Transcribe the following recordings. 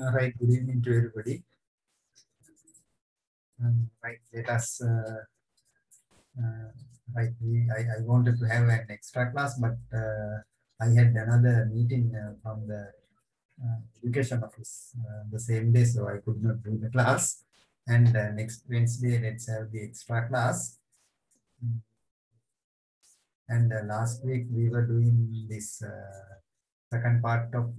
Right, good evening to everybody. Right, let us. Right, I wanted to have an extra class, but I had another meeting from the education office the same day, so I could not do the class. And next Wednesday, let's have the extra class. And last week we were doing this second part of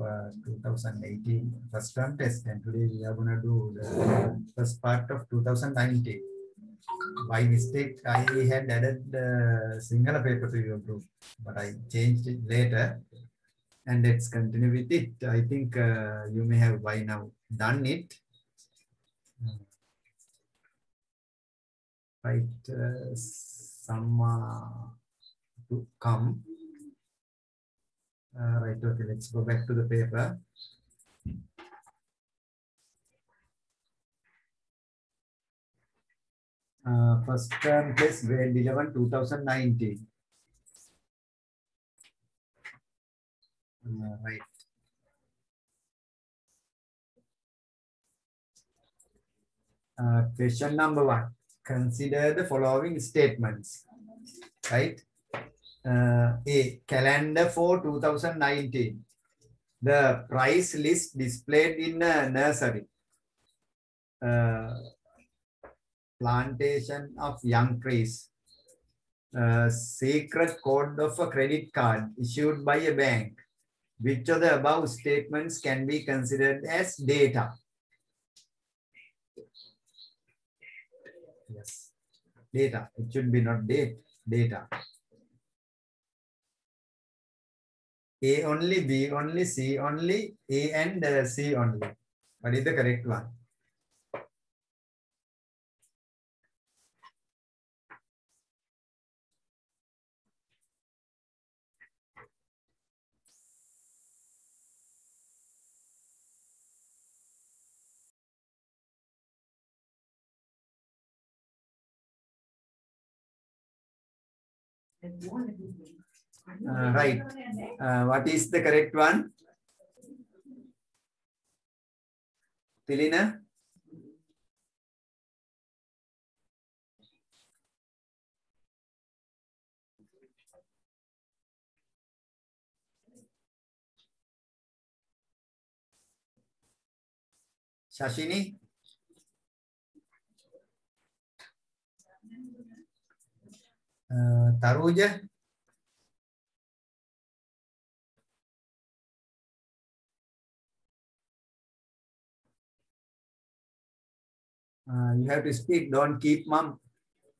2018 first term test, and today we are going to do the first part of 2019. By mistake, I had added the Sinhala paper to your group, but I changed it later. And let's continue with it. I think you may have by now done it. Right, some to come. Right, okay, let's go back to the paper. First term test, grade 11, 2019. Right. Question number 1. Consider the following statements. Right. A, calendar for 2019. The price list displayed in a nursery. Plantation of young trees. Secret code of a credit card issued by a bank. Which of the above statements can be considered as data? Yes, data. It should be not date, data. A only, B only, C only, A and C only. What is the correct one? Right. What is the correct one? Tilina? Shashini? Taruja? You have to speak, don't keep mum,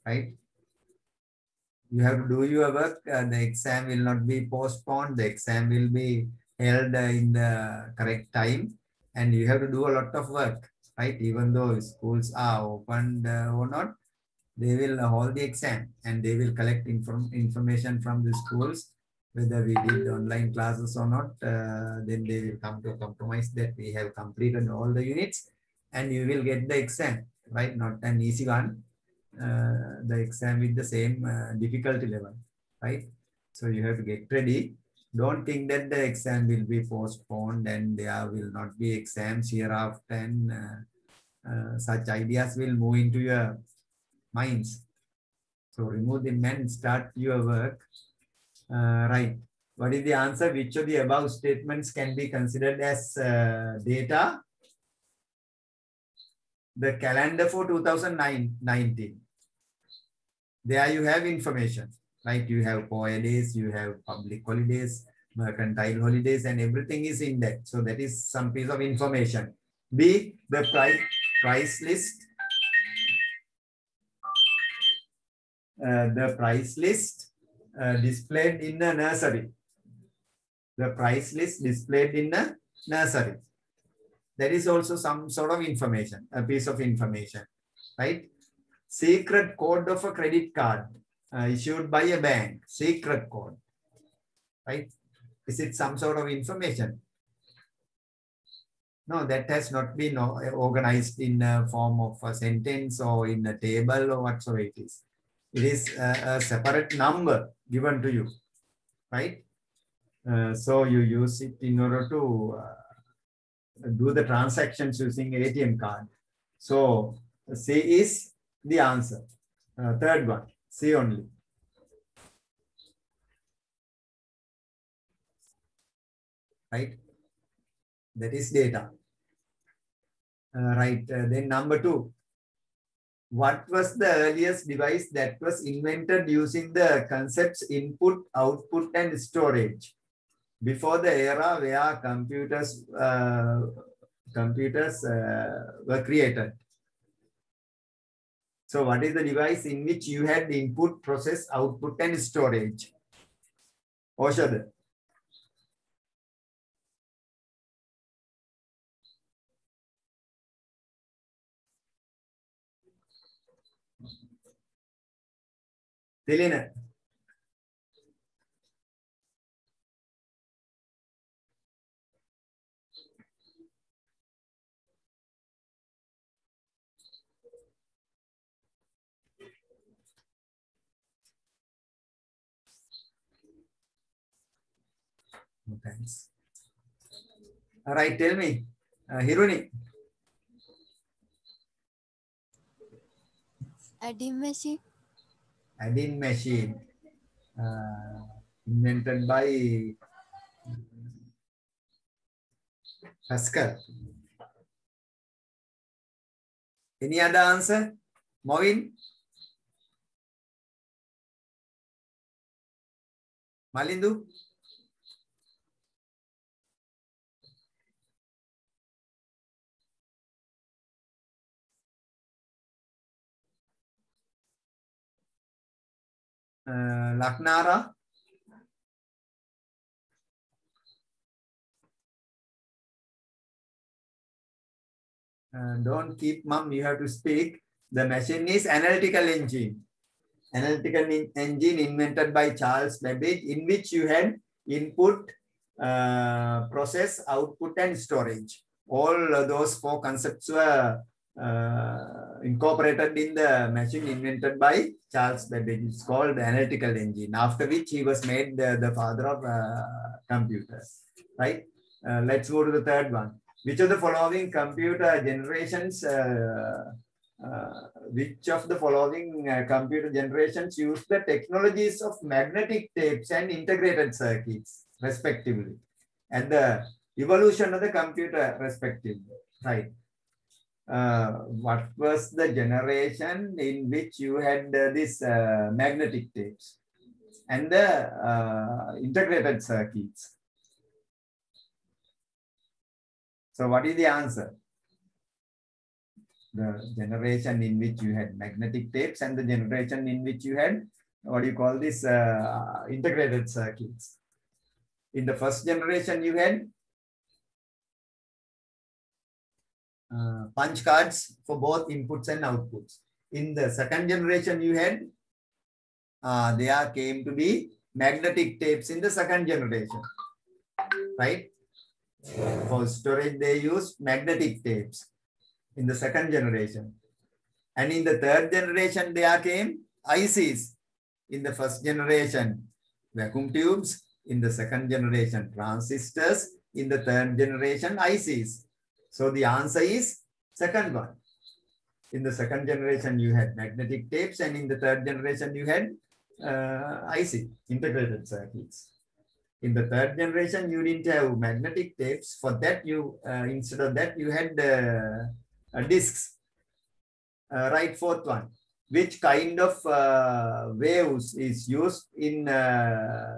right? You have to do your work. The exam will not be postponed. The exam will be held in the correct time. And you have to do a lot of work, right? Even though schools are opened or not, they will hold the exam and they will collect information from the schools, whether we did online classes or not. Then they will come to a compromise that we have completed all the units and you will get the exam, right? Not an easy one. The exam with the same difficulty level, right? So you have to get ready. Don't think that the exam will be postponed and there will not be exams hereafter, and such ideas will move into your minds. So remove them and start your work. Right. What is the answer? Which of the above statements can be considered as data? The calendar for 2019. There you have information, right? You have POA days, you have public holidays, mercantile holidays, and everything is in that. So that is some piece of information. B, the price list. The price list displayed in a nursery. The price list displayed in a nursery. That is also some sort of information, a piece of information, right? Secret code of a credit card issued by a bank. Secret code, right? Is it some sort of information? No, that has not been organized in a form of a sentence or in a table or whatsoever it is. It is a separate number given to you, right? So you use it in order to do the transactions using ATM card. So C is the answer. Third one, C only. Right? That is data. Right. Then number 2. What was the earliest device that was invented using the concepts input, output, and storage? Before the era where computers were created. So what is the device in which you had the input, process, output, and storage? Oshad. Tilina. Thanks. All right, tell me, Hiruni. Adding machine. Adding machine. Invented by Pascal. Any other answer? Movin? Malindu? Laknara? Don't keep mum, you have to speak. The machine is analytical engine. Analytical engine invented by Charles Babbage, in which you had input, process, output, and storage. All those 4 concepts were incorporated in the machine invented by Charles Babbage. It's called the analytical engine, after which he was made the father of computers. Right? Let's go to the third one. Which of the following computer generations use the technologies of magnetic tapes and integrated circuits, respectively, and the evolution of the computer, respectively? Right. What was the generation in which you had this magnetic tapes and the integrated circuits? So what is the answer? The generation in which you had magnetic tapes and the generation in which you had, what do you call this, integrated circuits. In the first generation, you had punch cards for both inputs and outputs. In the second generation, you had, there came to be magnetic tapes in the second generation, right? For storage, they used magnetic tapes in the second generation. And in the third generation, there came ICs. In the first generation, vacuum tubes. In the second generation, transistors. In the third generation, ICs. So the answer is second one. In the second generation, you had magnetic tapes, and in the third generation, you had IC, integrated circuits. In the third generation, you didn't have magnetic tapes. For that, you instead of that, you had discs. Right, fourth one. Which kind of waves is used in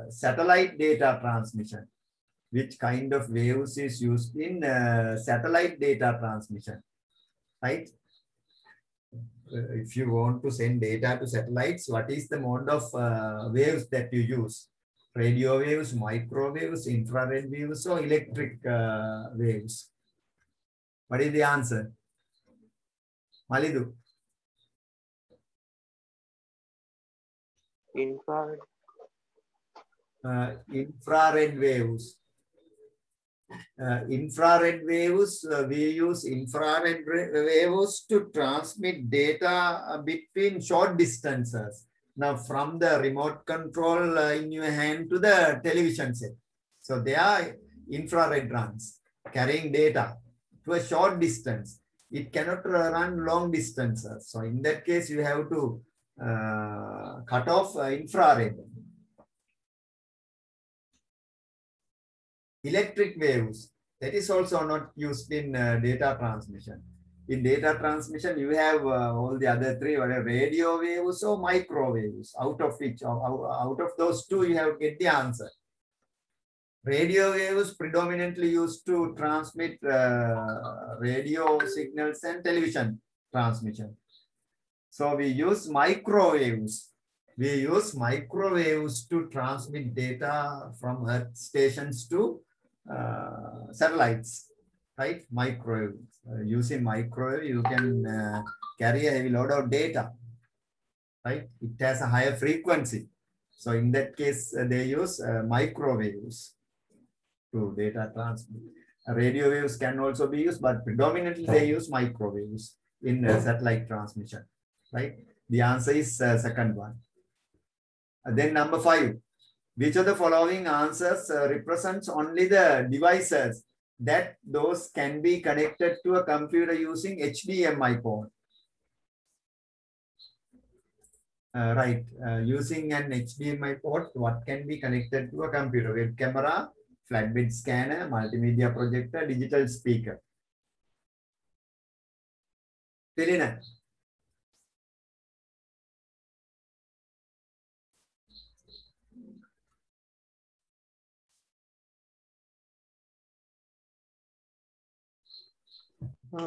satellite data transmission? Which kind of waves is used in satellite data transmission? Right? If you want to send data to satellites, what is the mode of waves that you use? Radio waves, microwaves, infrared waves, or electric waves? What is the answer? Malidu? Infrared. Infrared waves. Infrared waves, we use infrared waves to transmit data between short distances. Now, from the remote control in your hand to the television set. So they are infrared runs carrying data to a short distance. It cannot run long distances. So in that case, you have to cut off infrared. Electric waves, that is also not used in data transmission. In data transmission, you have all the other three, whether radio waves or microwaves. Out of which, out of those two, you have to get the answer. Radio waves predominantly used to transmit radio signals and television transmission. So we use microwaves. We use microwaves to transmit data from Earth stations to satellites, right? Microwave. Using microwave, you can carry a heavy load of data, right? It has a higher frequency. So in that case, they use microwaves to data transmit. Radio waves can also be used, but predominantly they use microwaves in satellite transmission, right? The answer is second one. Then number 5, which of the following answers represents only the devices that those can be connected to a computer using HDMI port? Right, using an HDMI port, what can be connected to a computer? Web camera, flatbed scanner, multimedia projector, digital speaker. Filina.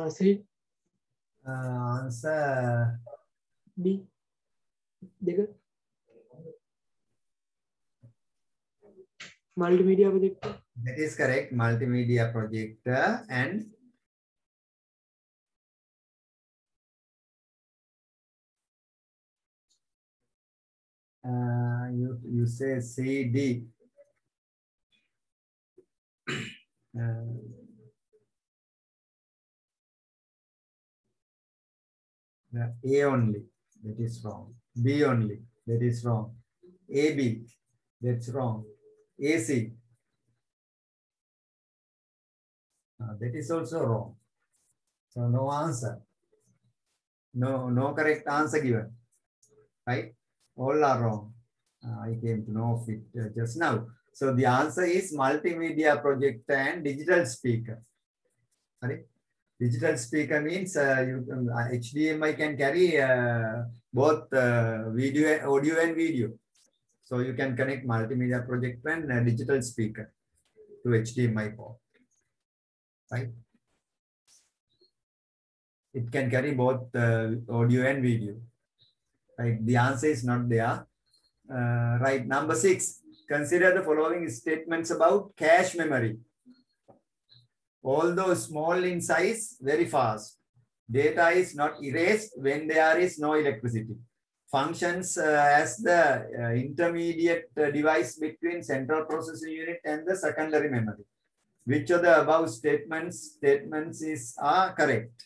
C. Answer B. Digga. Multimedia projector. That is correct. Multimedia projector. And you say C, D. A only, that is wrong. B only, that is wrong. AB, that's wrong. AC, that is also wrong. So no answer. No correct answer given. Right? All are wrong. I came to know of it just now. So the answer is multimedia projector and digital speaker. Sorry? Digital speaker means HDMI can carry both video, audio and video. So you can connect multimedia projector and digital speaker to HDMI port. Right? It can carry both audio and video. Right? The answer is not there. Right. Number 6. Consider the following statements about cache memory. Although small in size, very fast. Data is not erased when there is no electricity. Functions as the intermediate device between central processing unit and the secondary memory. Which of the above statements are correct?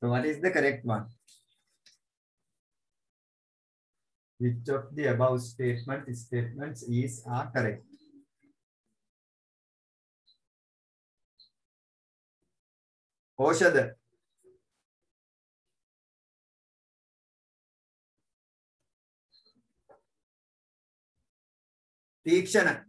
So what is the correct one? Which of the above statements are correct? Oshada. Tikshana.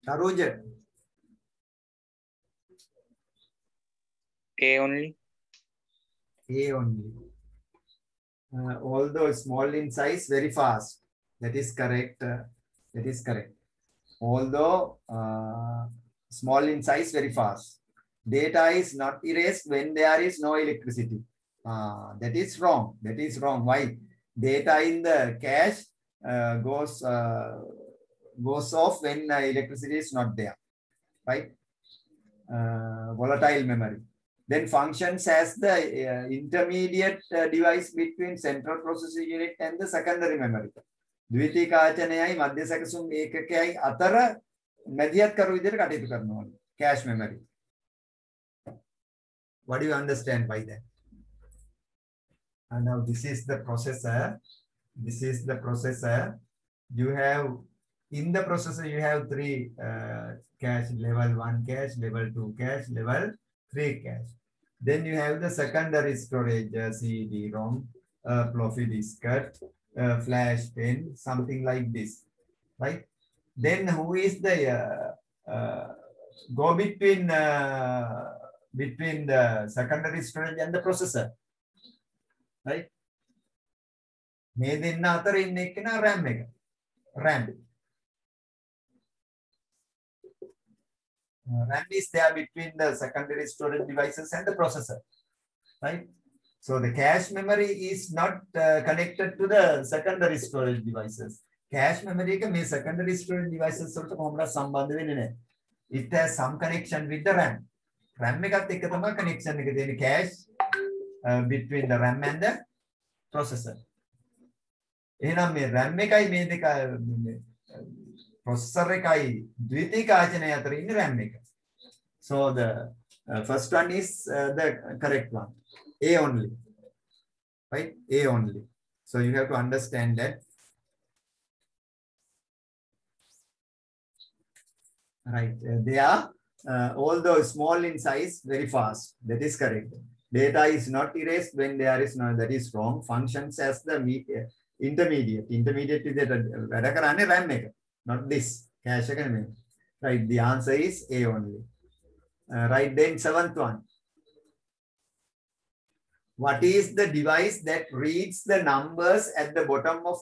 Taruja. A only. A only. Although small in size, very fast. That is correct. That is correct. Although small in size, very fast. Data is not erased when there is no electricity. That is wrong. That is wrong. Why? Data in the cache goes off when electricity is not there. Right? Volatile memory. then functions as the intermediate device between central processing unit and the secondary memory. ද්විතීකාචනයයි මධ්‍ය සැකසුම් ඒකකයයි අතර මැදිහත් කරු විදිහට කටයුතු කරනවා. Cache memory. What do you understand by that? And now this is the processor. This is the processor. You have, in the processor, you have three cache, level 1 cache, level 2 cache, level 3 cache. Then you have the secondary storage, CD-ROM, floppy diskette, flash pen, something like this, right? Then who is the go between the secondary storage and the processor, right? මේ දෙන්න අතර ඉන්න එක්කෙනා RAM එක. RAM. RAM is there between the secondary storage devices and the processor, right? So the cache memory is not connected to the secondary storage devices. Cache memory එක මේ secondary storage devices වලට කොහොමද සම්බන්ධ වෙන්නේ නැහැ. It has some connection with the RAM. RAM එකත් එක්ක තමයි connection එක තියෙන්නේ, cache between the RAM and the processor. එහෙනම් මේ RAM එකයි මේ දෙක processor එකයි ද්විතීකාචනය අතර ඉන්නේ RAM එක. So the first one is the correct one. A only. Right? A only. So you have to understand that. Right. They are, although small in size, very fast. That is correct. Data is not erased when there is no, that is wrong. Functions as the intermediate. Intermediate is the RAM maker, not this. Cache. Right. The answer is A only. Right. Then seventh one. What is the device that reads the numbers at the bottom of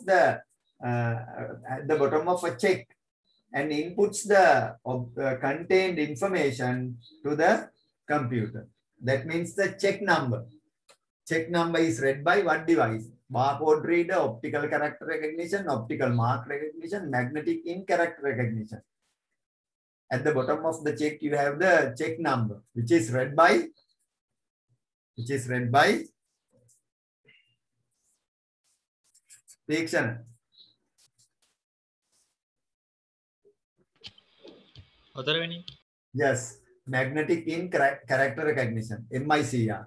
a check and inputs the contained information to the computer? That means the check number. Check number is read by what device? Barcode reader, optical character recognition, optical mark recognition, magnetic ink character recognition. At the bottom of the check, you have the check number, which is read by Deekshana. Yes, magnetic ink character recognition, MICR.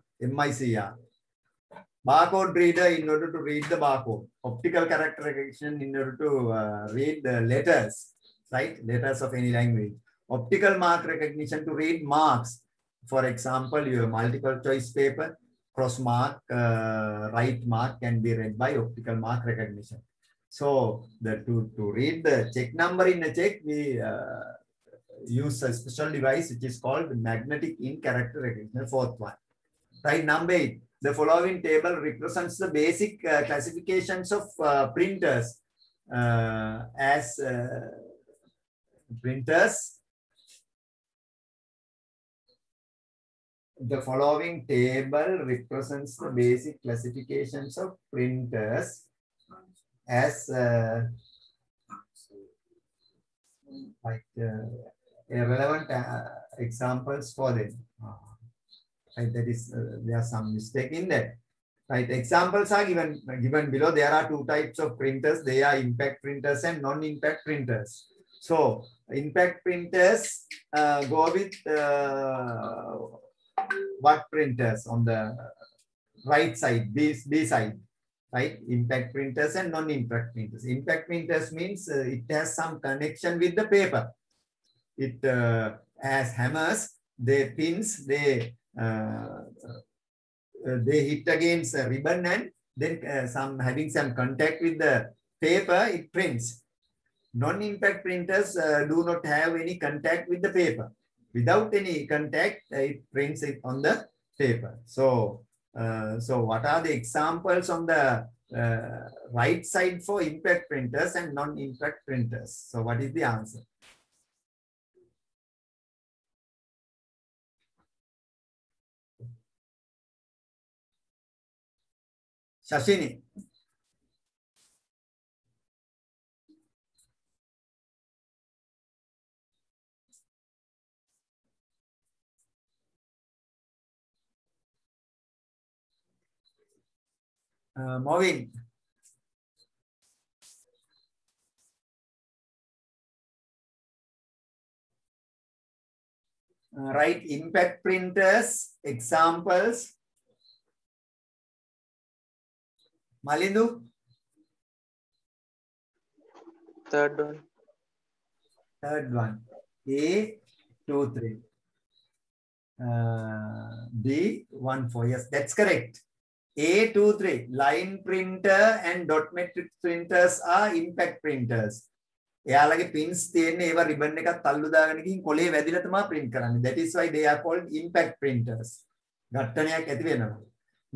Barcode reader in order to read the barcode. Optical character recognition in order to read the letters, right? Letters of any language. Optical mark recognition to read marks. For example, your multiple choice paper, cross mark, right mark can be read by optical mark recognition. So to read the check number in a check, we use a special device which is called magnetic ink character recognition. Fourth one. Right, number 8. The following table represents the basic classifications of printers as printers. The following table represents the basic classifications of printers as relevant examples for them. Right, that is, there are some mistake in that. Right, examples are given below. There are two types of printers. They are impact printers and non-impact printers. So impact printers go with what printers on the right side, B side, right? Impact printers and non-impact printers. Impact printers means it has some connection with the paper. It has hammers, they pins, they hit against a ribbon and then having some contact with the paper, it prints. Non-impact printers do not have any contact with the paper. Without any contact, it prints it on the paper. So, what are the examples on the right side for impact printers and non-impact printers? So, what is the answer? Shashini. Moving. Write impact printers, examples. Malindu? Third one. Third one. A, 2, 3. B, 1, 4. Yes, that's correct. A, 2, 3. Line printer and dot matrix printers are impact printers. එයාලගේ pins තියෙන්නේ ඒවා ribbon එකක් තල්ලු දාගෙන ගිහින් කොලේ වැදිලා තමයි print කරන්නේ. That is why they are called impact printers. ඝට්ටනයක් ඇති වෙනවා.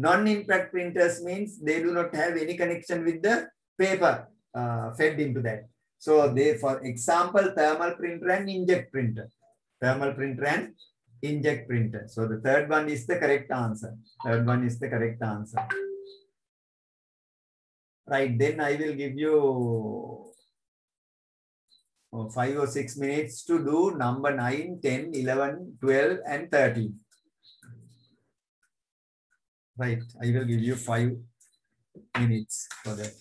Non-impact printers means they do not have any connection with the paper fed into that. So they, for example, thermal printer and inkjet printer. Thermal printer and inkjet printer. So the third one is the correct answer. Third one is the correct answer. Right, then I will give you 5 or 6 minutes to do number 9, 10, 11, 12, and 13. Right, I will give you 5 minutes for that.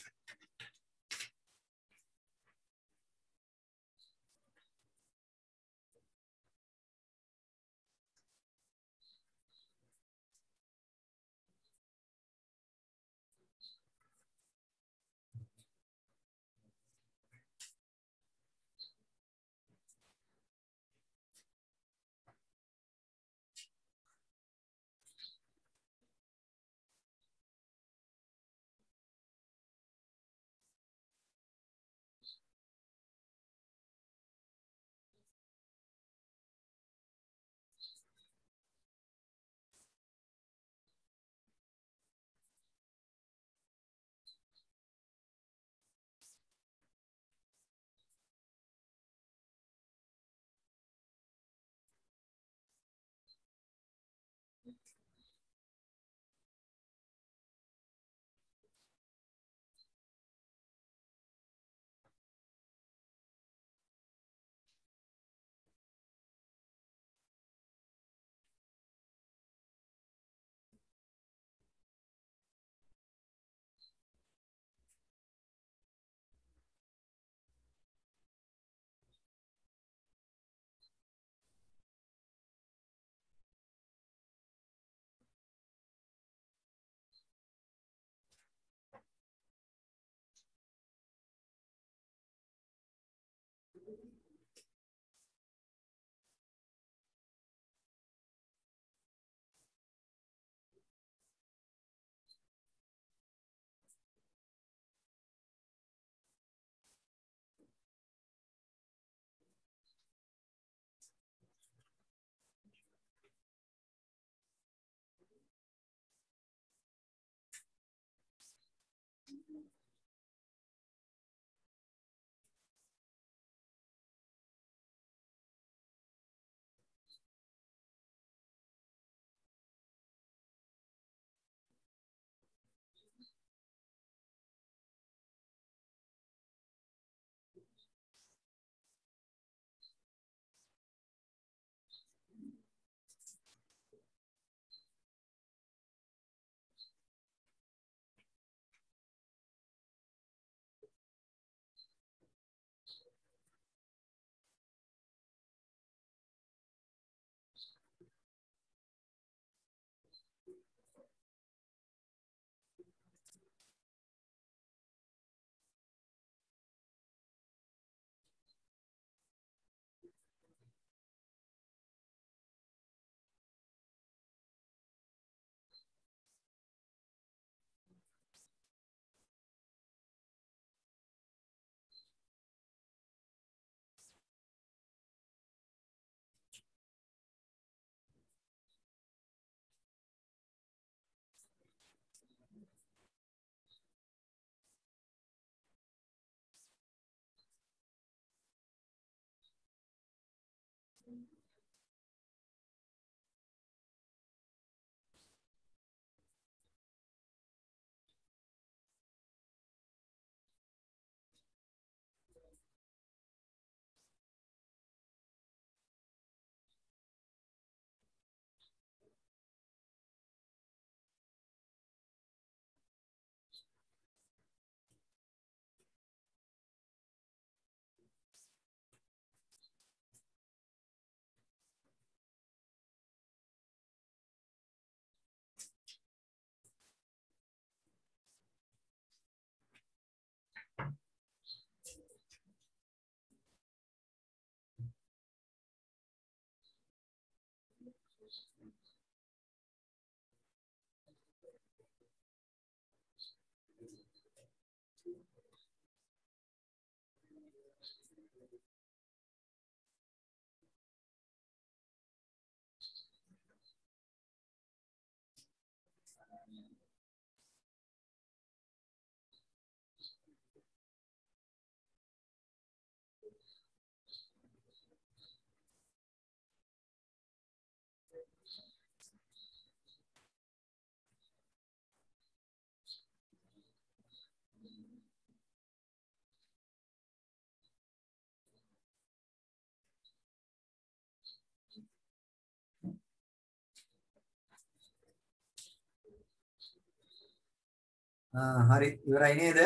Hari, ඉවරයි නේද?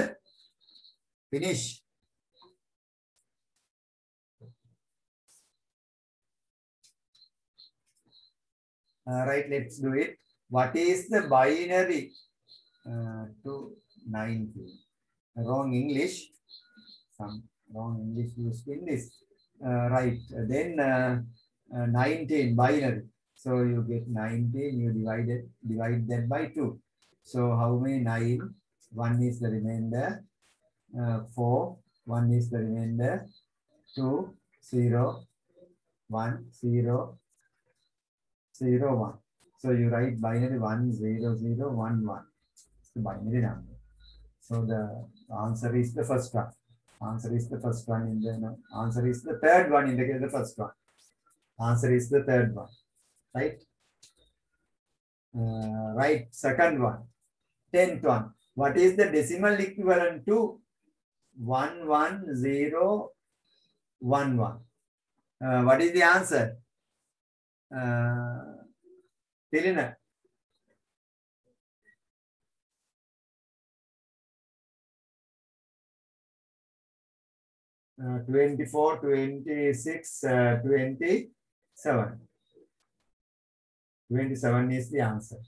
Finish. Right, let's do it. What is the binary to 19? Wrong English. Some wrong English used in this. Right, then 19 binary. So you get 19, you divide that by 2. So how many 9? 1 is the remainder. 4, 1 is the remainder. 2, 0, 1, 0, 0, 1. So you write binary 1, 0, 0, 1, 1. It's the binary number. So the answer is the first one. Answer is the first one in the answer is the third one in the first one. Answer is the third one. Right? Right, second one. 10th one. What is the decimal equivalent to 11011? What is the answer? Tilina. 24, 26, 27. 27 is the answer.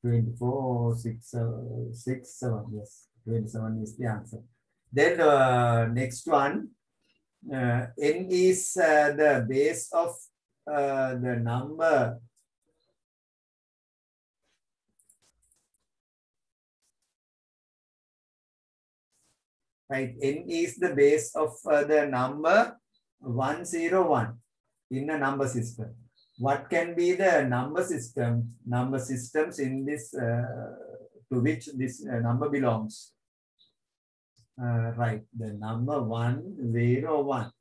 24, 6, 7, yes. 27 is the answer. Then next one, n is the base of the number. Right, n is the base of the number 101 in a number system. What can be the number systems in this to which this number belongs? Right, the number 101.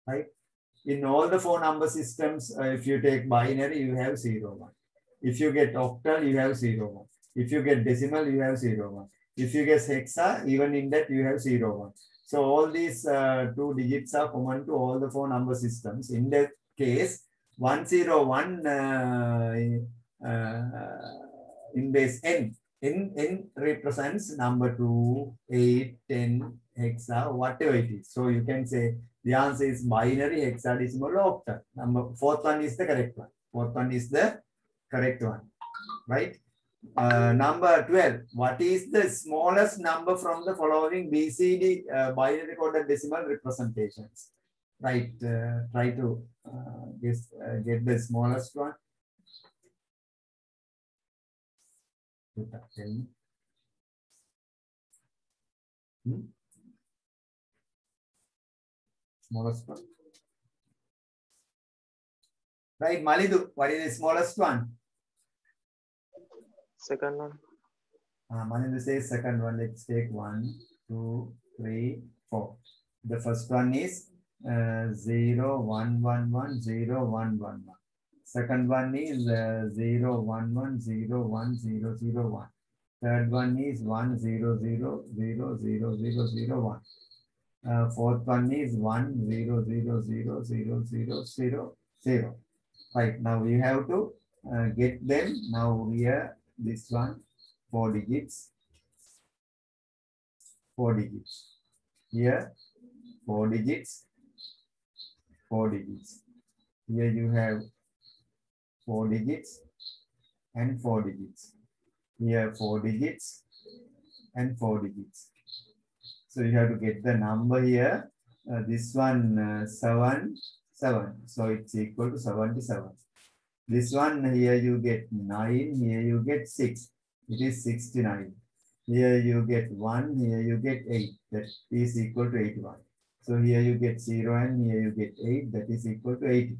Right, in all the 4 number systems, if you take binary, you have 0, 1. If you get octal, you have 0, 1. If you get decimal, you have 0, 1. If you get hexa, even in that you have 0, 1. So all these 2 digits are common to all the 4 number systems. In that case, 101 in base n. N represents number 2, 8, 10, hexa, whatever it is. So you can say the answer is binary, hexadecimal, or octal. Number 4th one is the correct one. 4th one is the correct one, right? Number 12. What is the smallest number from the following BCD binary coded decimal representations? Right. Try to get the smallest one. Smallest one. Right, Malidu. What is the smallest one? Second one. Malidu says second one. Let's take 1, 2, 3, 4. The first one is 0, 1, 1, 1, 0, 1, 1, 1. Second one is 0, 1, 1, 0, 1, 0, 0, 1. Third one is 1, 0, 0, 0, 0, 0, 0, 1. Fourth one is 1, 0, 0, 0, 0, 0, 0, 0. Right, now you have to get them. Now here, this one, 4 digits. 4 digits. Here, 4 digits. 4 digits. Here you have 4 digits and 4 digits. Here 4 digits and 4 digits. So you have to get the number here. This one 7, 7. So it's equal to 77. This one here you get 9, here you get 6. It is 69. Here you get 1, here you get 8. That is equal to 81. So here you get 0 and here you get 8. That is equal to 80.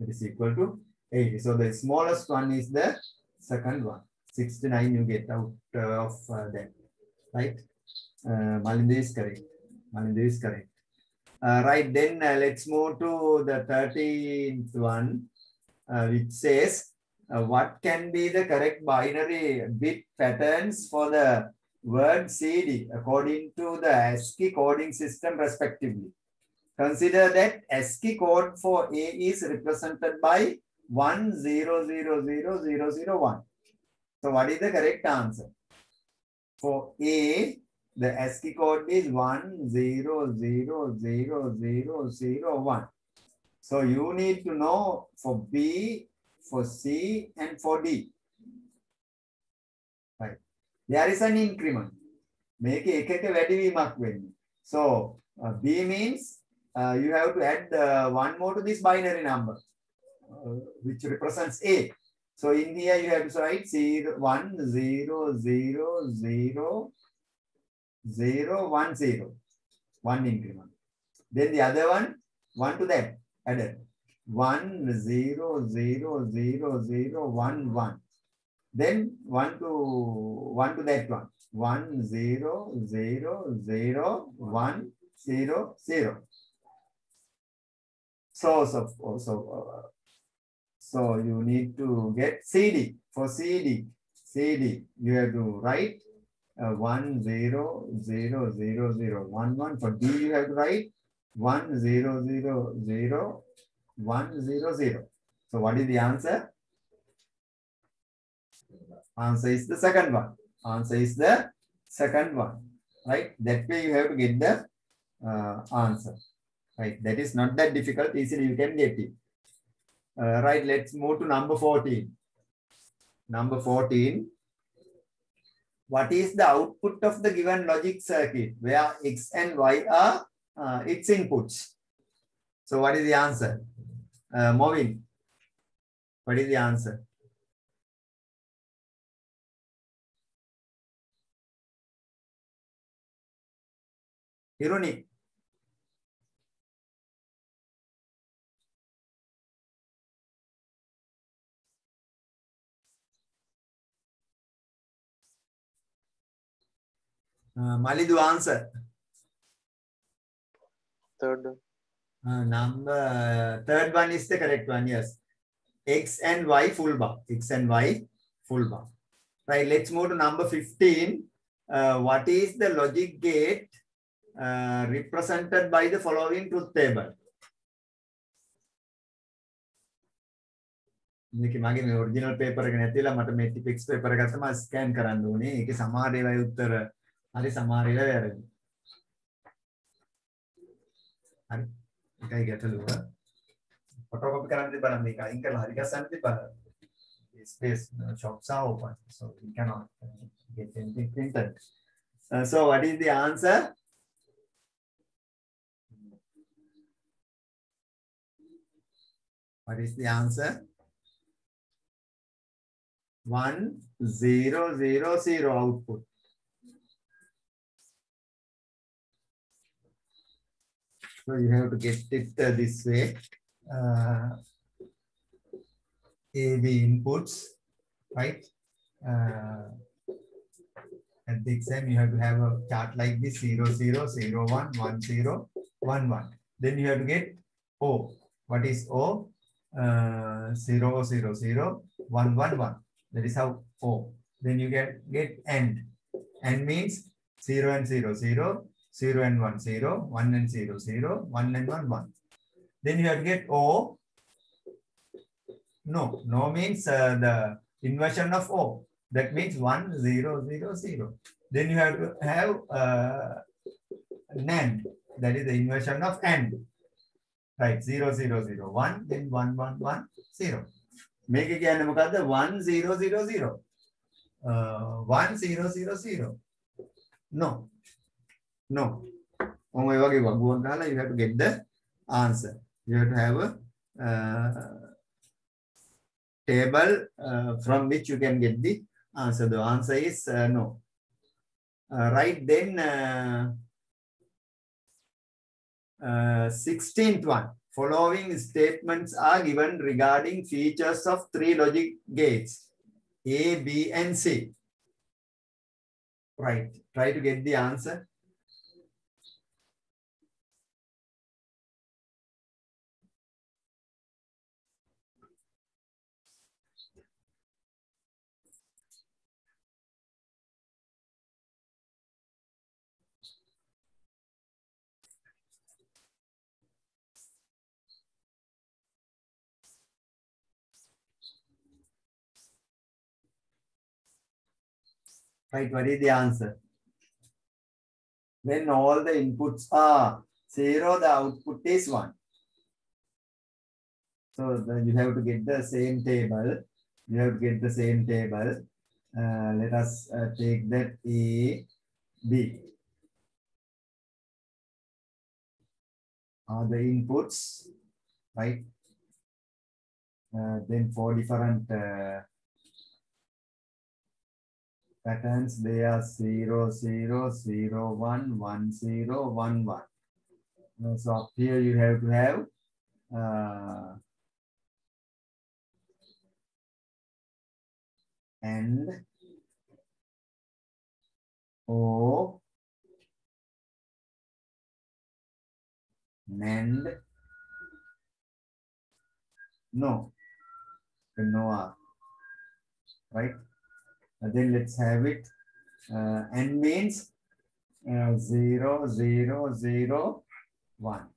That is equal to 80. So the smallest one is the second one. 69 you get out of that. Right? Malindu is correct. Malindu is correct. Right, then let's move to the 13th one, which says what can be the correct binary bit patterns for the word CD according to the ASCII coding system respectively. Consider that ASCII code for A is represented by 10000001. So what is the correct answer? For A, the ASCII code is 10000001. So you need to know for B, for C, and for D. Right. There is an increment. Make a වැඩිවීමක් වෙන්නේ. So B means you have to add one more to this binary number, which represents A. So in here you have to write 1000010. One increment. Then the other one, 1 to that added. 10000011. Then 1 to that one. 10001000. So you need to get CD. For CD, you have to write 10000011. For D, you have to write 10000100. So what is the answer? Answer is the second one. Answer is the second one. Right? That way you have to get the answer. Right? That is not that difficult. Easily you can get it. Right, let's move to number 14. Number 14. What is the output of the given logic circuit where X and Y are its inputs? So what is the answer? Moving. What is the answer? Hiruni. Malidu answer. Third one. Third one is the correct one. Yes. X and Y full bar. X and Y full bar. Right. Let's move to number 15. What is the logic gate represented by the following truth table? මේක මගේ මේ original paper එක නැතිලා මට මේ ටිපෙක්ස් paper එක තමයි scan කරන්න ඕනේ. ඒකේ සමහර ඒවායි උත්තර හරි සමහර ඒවා වැරදි. හරි. ඒකයි ගැටලුව. ෆොටෝකෝපි කරන්න තිබ්බනම් මේක අයින් කරලා හරි ගස්සන්න තිබ්බා. Space shops are open, so we cannot get anything printed. So what is the answer? What is the answer? 1000 output. So you have to get it this way. AB inputs, right? At the exam, you have to have a chart like this: 0, 0, 0, 1, 1, 0, 1, 1. Then you have to get O. What is O? 0, 0, 0, 1, 1, 1. That is how O. Then you get AND. AND means 0 and 0, 0, 0 and 1, 0, 1 and 0, 0, 1 and 1, 1. Then you have to get O. No means the inversion of O. That means 1, 0, 0, 0. Then you have to have NAND. That is the inversion of AND. Right, 0, 0, 0, 1, then 1, 1, 1, 0. Make it again 1, 0, 0, 0. 1, 0, 0, 0. No. You have to get the answer. You have to have a table from which you can get the answer. The answer is no. Right then, 16th one. Following statements are given regarding features of 3 logic gates, A, B, and C. Right. Try to get the answer. Right. What is the answer? When all the inputs are 0, the output is 1. So you have to get the same table. You have to get the same table. Let us take that A, B. Are the inputs, right? Then 4 different patterns. They are 0, 0, 0, 1, 1, 0, 1, 1. So up here you have to have and O, NAND, no, no R, right? Then let's have it. And means 0, 0, 0, 1.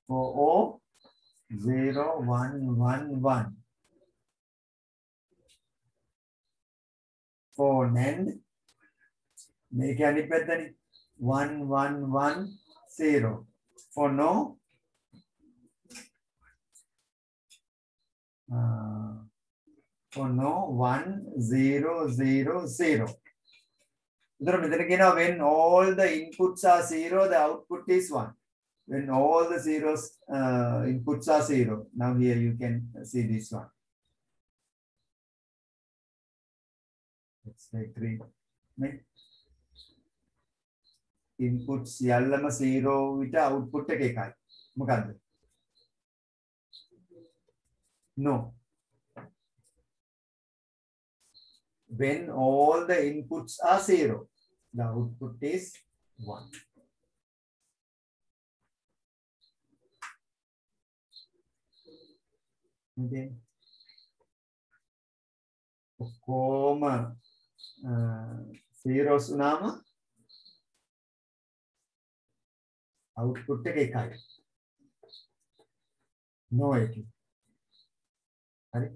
For O, 0, 1, 1, 1. For NAND, make any pattern 1, 1, 1, 0. For no, for no, 1, 0, 0, 0. When all the inputs are 0, the output is 1. When all the zeros inputs are 0. Now here you can see this one. Let's say 3. Inputs yallama 0 with output එකයි. මොකද්ද? No. When all the inputs are 0, the output is 1. Okay. ඔක්කොම zeros උනාම output එක එකයි. No එකයි. හරි.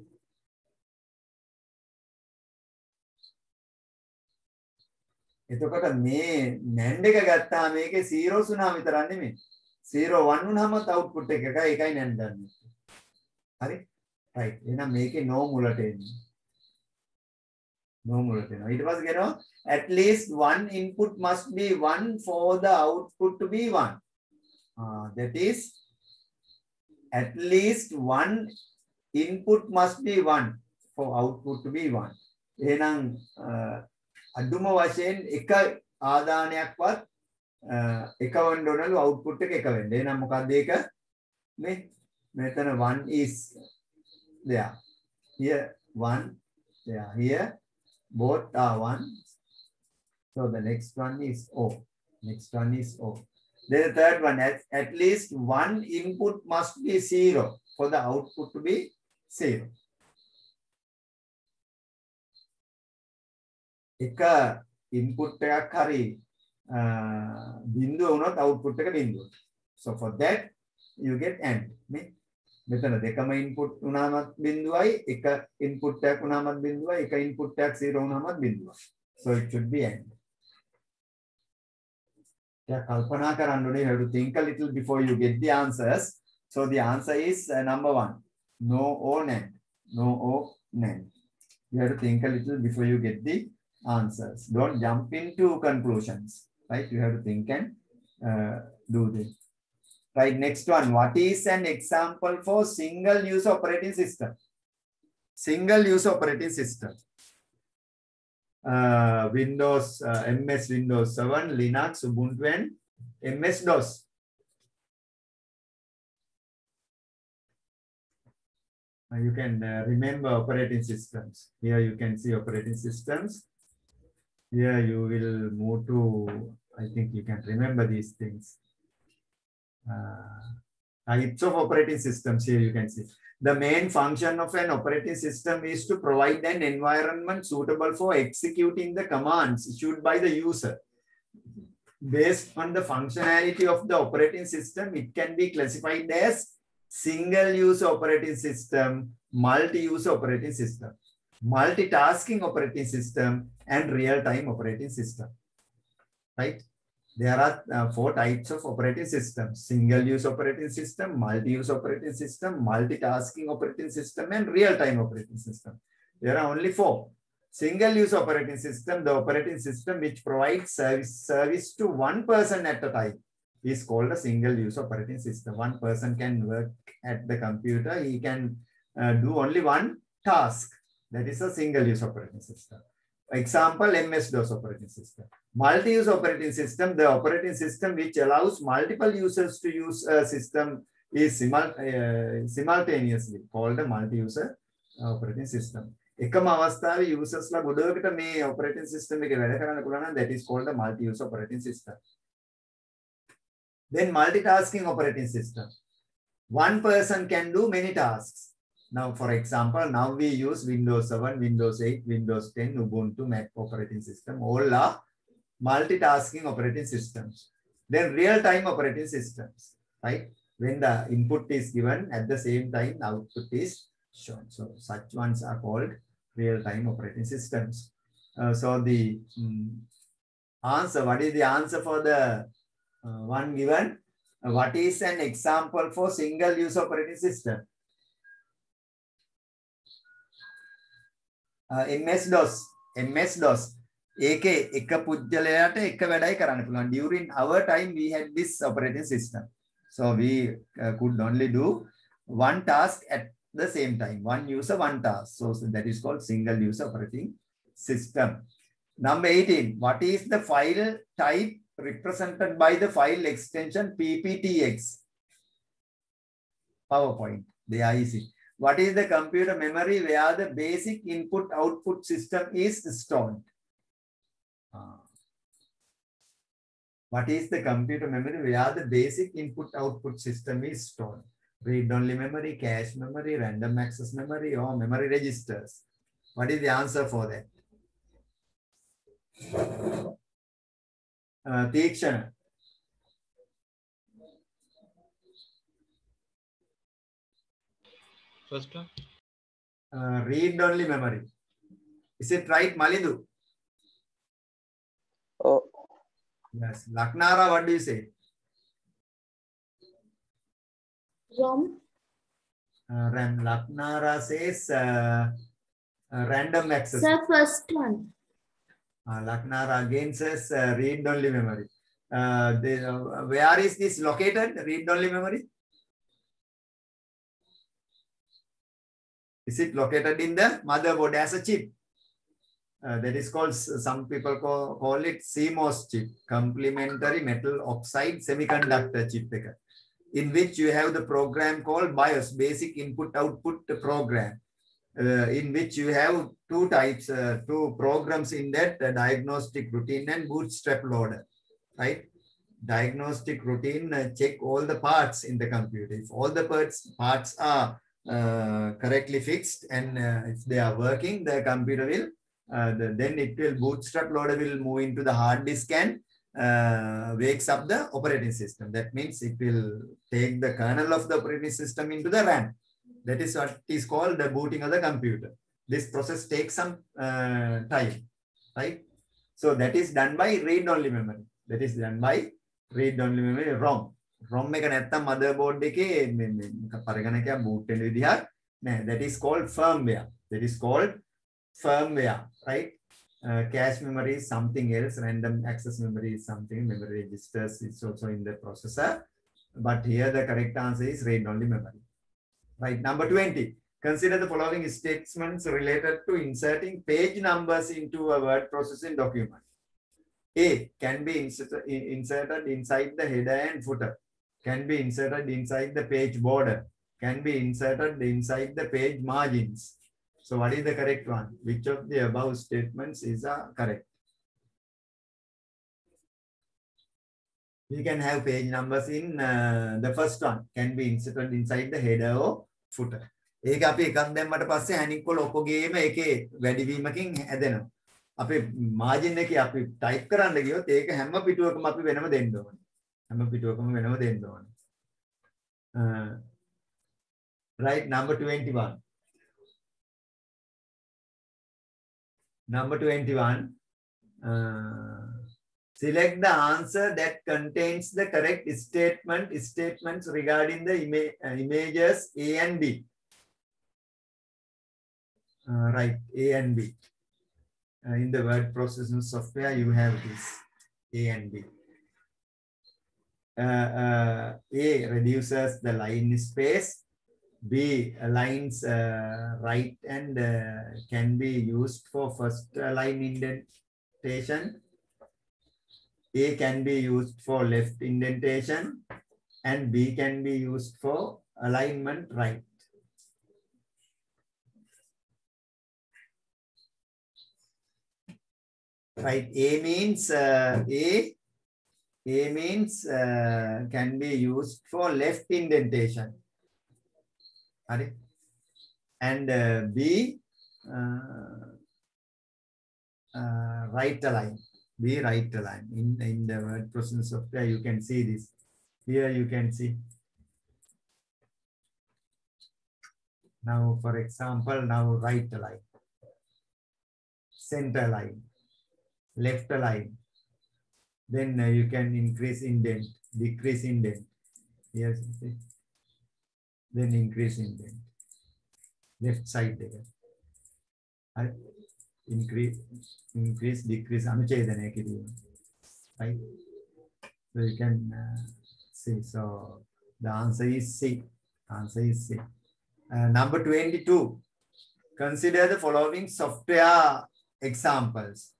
එතකොට මේ NAND එක ගත්තාම මේකේ zeros උනාම විතරක් නෙමෙයි. 0 1 වුණාම output එක එකයි ඒකයි NAND ගන්න. හරි. right. එහෙනම් මේකේ no මුලට එන්නේ. No මුලට එනවා. ඊට පස්සේ කියනවා at least one input must be 1 for the output to be 1. That is at least one input must be 1 for output to be 1. එහෙනම් අදුම වශයෙන් එක ආදානයක්වත් එක වෙන්න ඕනලු output එක එක වෙන්න. එහෙනම් මොකක්ද ඒක? මේ මෙතන 1 is there. Here 1 there. Here both are 1. So the next one is O. Next one is O. Then the third one, at least one input must be 0 for the output to be 0. එක input එකක් හරි බිඳුව වුණොත් output එක බිඳුව. So for that you get AND. මෙතන දෙකම input වුණාමත් බිඳුවයි, එක input එකක් වුණාමත් බිඳුවයි, එක input එකක් 0 වුණාමත් බිඳුවයි. So it should be AND. කල්පනා කරන්න ඕනේ. You have to think a little before you get the answers. So the answer is number 1. No or NAND. No or NAND. You have to think a little before you get the answers. Don't jump into conclusions. right? You have to think and do this. Right, next one. What is an example for single-use operating system? Single-use operating system. Windows, MS Windows 7, Linux, Ubuntu, and MS-DOS. You can remember operating systems. Here you can see operating systems. Here you will move to, I think you can remember these things. Types of operating systems here you can see. The main function of an operating system is to provide an environment suitable for executing the commands issued by the user. Based on the functionality of the operating system, it can be classified as single-use operating system, multi-use operating system, multitasking operating system, and real-time operating system. Right? There are 4 types of operating systems: single-use operating system, multi-use operating system, multitasking operating system, and real-time operating system. There are only 4. Single-use operating system, the operating system which provides service to one person at a time, is called a single-use operating system. One person can work at the computer. He can do only one task. That is a single-use operating system. Example, MS-DOS operating system. Multi-use operating system, the operating system which allows multiple users to use a system is simultaneously called a multi-user operating system. එකම අවස්ථාවේ users ලා ගොඩකට මේ operating system එකේ වැඩ කරන්න පුළුවන් නම් that is called a multi-use operating system. Then multitasking operating system. One person can do many tasks. Now, for example, now we use Windows 7, Windows 8, Windows 10, Ubuntu, Mac operating system. All are multitasking operating systems. Then real-time operating systems, right? When the input is given, at the same time, output is shown. So such ones are called real-time operating systems. So the answer, what is the answer for the one given? What is an example for single-use operating system? MS-DOS. MS-DOS. ඒකේ එක පුද්ගලයාට එක වැඩයි කරන්න පුළුවන්. During our time, we had this operating system. So we could only do one task at the same time. One user, one task. So that is called single-use operating system. Number 18. What is the file type represented by the file extension PPTX? PowerPoint. They are easy. What is the computer memory where the basic input-output system is stored? What is the computer memory where the basic input-output system is stored? Read-only memory, cache memory, random access memory, or memory registers? What is the answer for that? Teekshana. First one. Read-only memory. Is it right, Malidu? Oh, Yes. Laknara, what do you say? ROM. RAM. Laknara says random access. Sir, first one. Laknara again says read-only memory. Where is this located? Read-only memory? Is it located in the motherboard as a chip? That is called, some people call it CMOS chip, complementary metal oxide semiconductor chip, in which you have the program called BIOS, basic input-output program, in which you have two types, two programs in that, diagnostic routine and bootstrap loader, right? Diagnostic routine check all the parts in the computer. If all the parts are correctly fixed and if they are working, the computer will then it will bootstrap loader will move into the hard disk and wakes up the operating system. That means it will take the kernel of the operating system into the RAM. That is what is called the booting of the computer. This process takes some time, right? So that is done by read-only memory. That is done by read-only memory, ROM. ROM එක නැත්තම් motherboard එකේ පරිගණකයක් boot වෙන විදිහක් නෑ. That is called firmware. That is called firmware, right? Cache memory is something else. Random access memory is something. Memory registers is also in the processor. But here the correct answer is read-only memory. Right. Number 20. Consider the following statements related to inserting page numbers into a word processing document. A can be inserted inside the header and footer. Can be inserted inside the page border. Can be inserted inside the page margins. So what is the correct one? Which of the above statements is correct? We can have page numbers in the first one. Can be inserted inside the header or footer. ඒක අපි එකක් දැම්මට පස්සේ අනික් වල ඔක්කොගේම ඒකේ වැඩිවීමකින් හැදෙනවා. අපි මාජින් එකේ අපි ටයිප් කරන්න ගියොත් ඒක හැම පිටුවකම අපි වෙනම දෙන්න ඕනේ. හැම පිටුවකම වෙනම දෙන්න ඕනේ. Right, number 21. Number 21. Select the answer that contains the correct statements regarding the images A and B. Right, A and B. In the word processing software, you have this A and B. A reduces the line space. B aligns right and can be used for first line indentation. A can be used for left indentation and B can be used for alignment right. Right, A means can be used for left indentation. And B right align. B right align. In the word processing software, you can see this. Here you can see. Now, for example, now right align, center line, left align. Then you can increase indent, decrease indent. Yes, see. Then increase indent. Left side there. Increase, decrease. Right? So you can see. So the answer is C. Answer is C. Number 22. Consider the following software examples: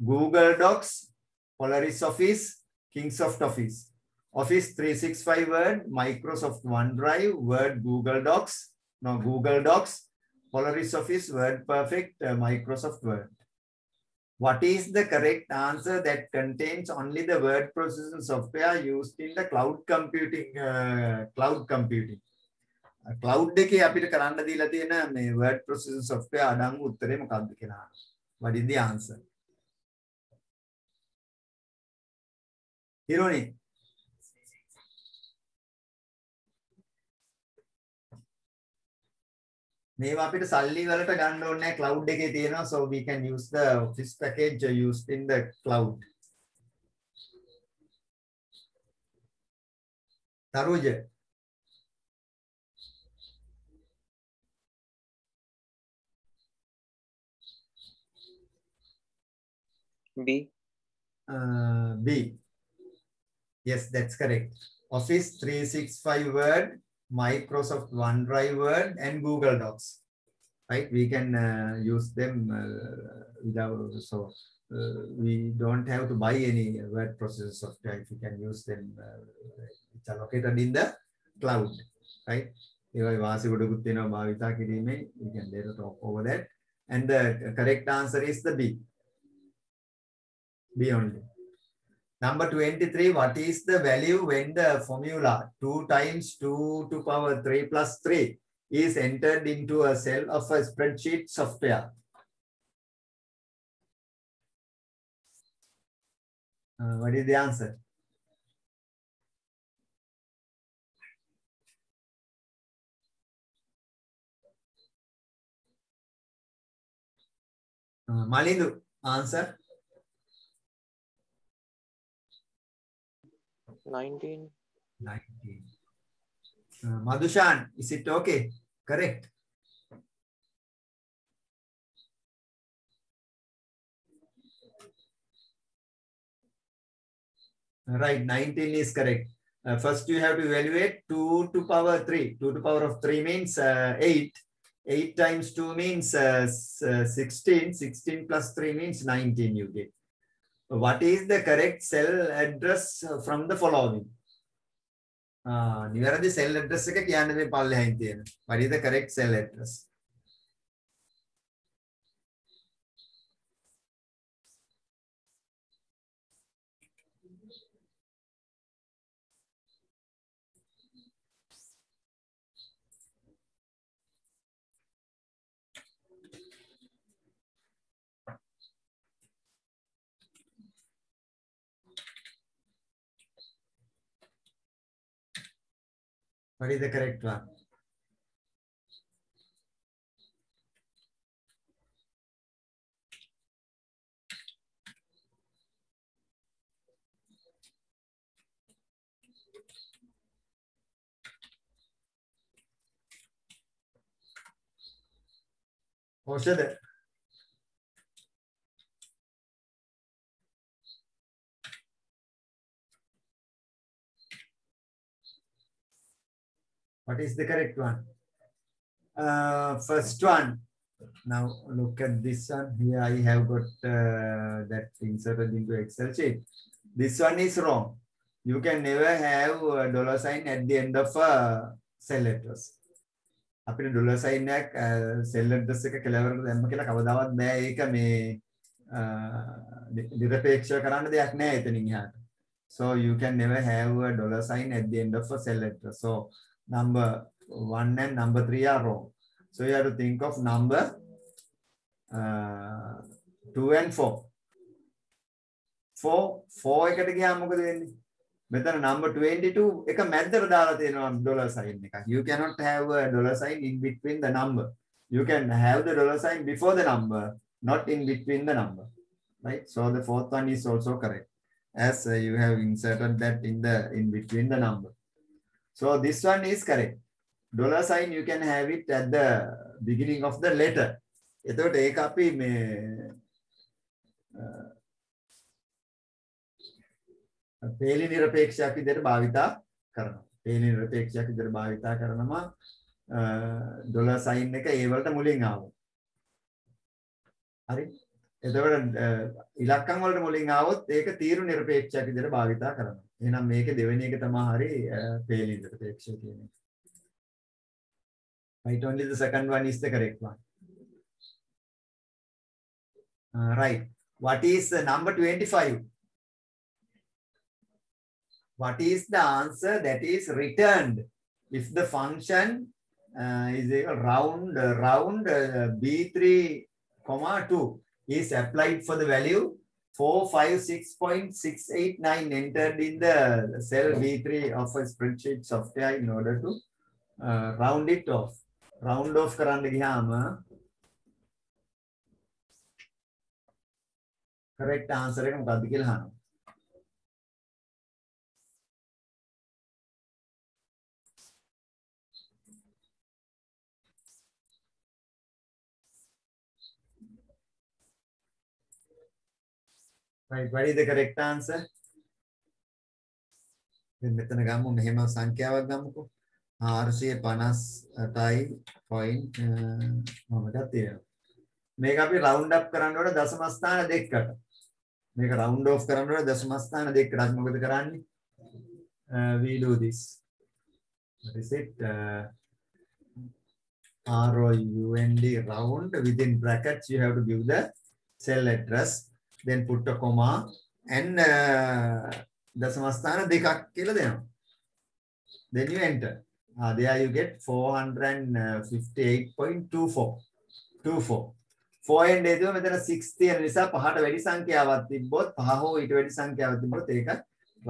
Google Docs, Polaris Office, Kingsoft Office, Office 365 Word, Microsoft OneDrive, Word, Google Docs, Google Docs, Polaris Office, Word Perfect, Microsoft Word. What is the correct answer that contains only the word processing software used in the cloud computing? Cloud එකේ අපිට කරන්න දීලා තියෙන මේ word processing software අඩංගු උත්තරේ මොකක්ද කියලා. What is the answer? Hironi. මේවා අපිට සල්ලි වලට ගන්න ඕනේ නැහැ, cloud එකේ තියෙනවා, so we can use the office package used in the cloud. Taruja. B. B. Yes, that's correct. Office 365 Word, Microsoft OneDrive Word, and Google Docs. Right? We can use them without, so we don't have to buy any word processing software if we can use them. It's located in the cloud. Right? We can later talk over that. And the correct answer is the B. B only. Number 23, what is the value when the formula 2 times 2 to power 3 plus 3 is entered into a cell of a spreadsheet software? What is the answer? Malindu, answer. 19. Madhushan, is it okay? Correct. Right, 19 is correct. First you have to evaluate 2 to power 3. 2 to power of 3 means 8. 8 times 2 means 16. 16 plus 3 means 19 you get. What is the correct cell address from the following? නිවැරදි cell address එක කියන්න මේ පල්ලෙහායින් තියෙන. What is the correct cell address? What is the correct one? Oshada. What is the correct one? First one. Now look at this one. Here I have got that inserted into Excel sheet. This one is wrong. You can never have a dollar sign at the end of a cell address. අපිට dollar sign එකක් සෙල් address එක කෙලවරට දැම්ම කියලා කවදාවත් බෑ. ඒක මේ නිරපේක්ෂ කරන්න දෙයක් නෑ එතනින් එහාට. So you can never have a dollar sign at the end of a cell address. So number 1 and number 3 are wrong. So you have to think of number 2 and 4. 4 එකට ගියාම මොකද වෙන්නේ? මෙතන number 22 එක මැද්දට දාලා තියෙනවා dollar sign එකක්. You cannot have a dollar sign in between the number. You can have the dollar sign before the number, not in between the number. Right? So the fourth one is also correct, as you have inserted that in between the number. So this one is correct. Dollar sign you can have it at the beginning of the letter. එතකොට ඒක අපි මේ පේලි නිරපේක්ෂයක් විදිහට භාවිතා කරනවා. පේලි නිරපේක්ෂයක් විදිහට භාවිතා කරනවා ඩොලර් සයින් එක ඒ වලට මුලින් ආවොත්. හරි. එතකොට ඉලක්කම් වලට මුලින් ආවොත් ඒක තීරු නිරපේක්ෂයක් විදිහට භාවිතා කරනවා. එහෙනම් මේකේ දෙවෙනි එක තමයි හරි පේලි නිරපේක්ෂය කියන්නේ. Right, only the second one is the correct one. Right. What is the number 25? What is the answer that is returned if the function is round b3, 2 is applied for the value 456.689 entered in the cell b3 of a spreadsheet software in order to round it off. Round off කරන්න ගියාම correct answer එක මොකක්ද කියලා අහනවා. Right, what is the correct answer? මෙතන ගමු මෙහෙම සංඛ්‍යාවක් ගමුකෝ. 458යි point මොකක්ද තියෙනවා. මේක අපි round up කරන්න ඕන දශම ස්ථාන දෙකකට. මේක round off කරන්න ඕන දශම ස්ථාන දෙකකට. අපි මොකද කරන්නේ? We do this. What is it? ROUND round within brackets you have to give the cell address. Then put a comma and දශම ස්ථාන දෙකක් කියලා දෙනවා. Then you enter. There you get 458.24. 4 and 8 මෙතන 6 තියෙන නිසා පහට වැඩි සංඛ්‍යාවක් තිබ්බොත් පහ හෝ ඊට වැඩි සංඛ්‍යාවක් තිබ්බොත් ඒක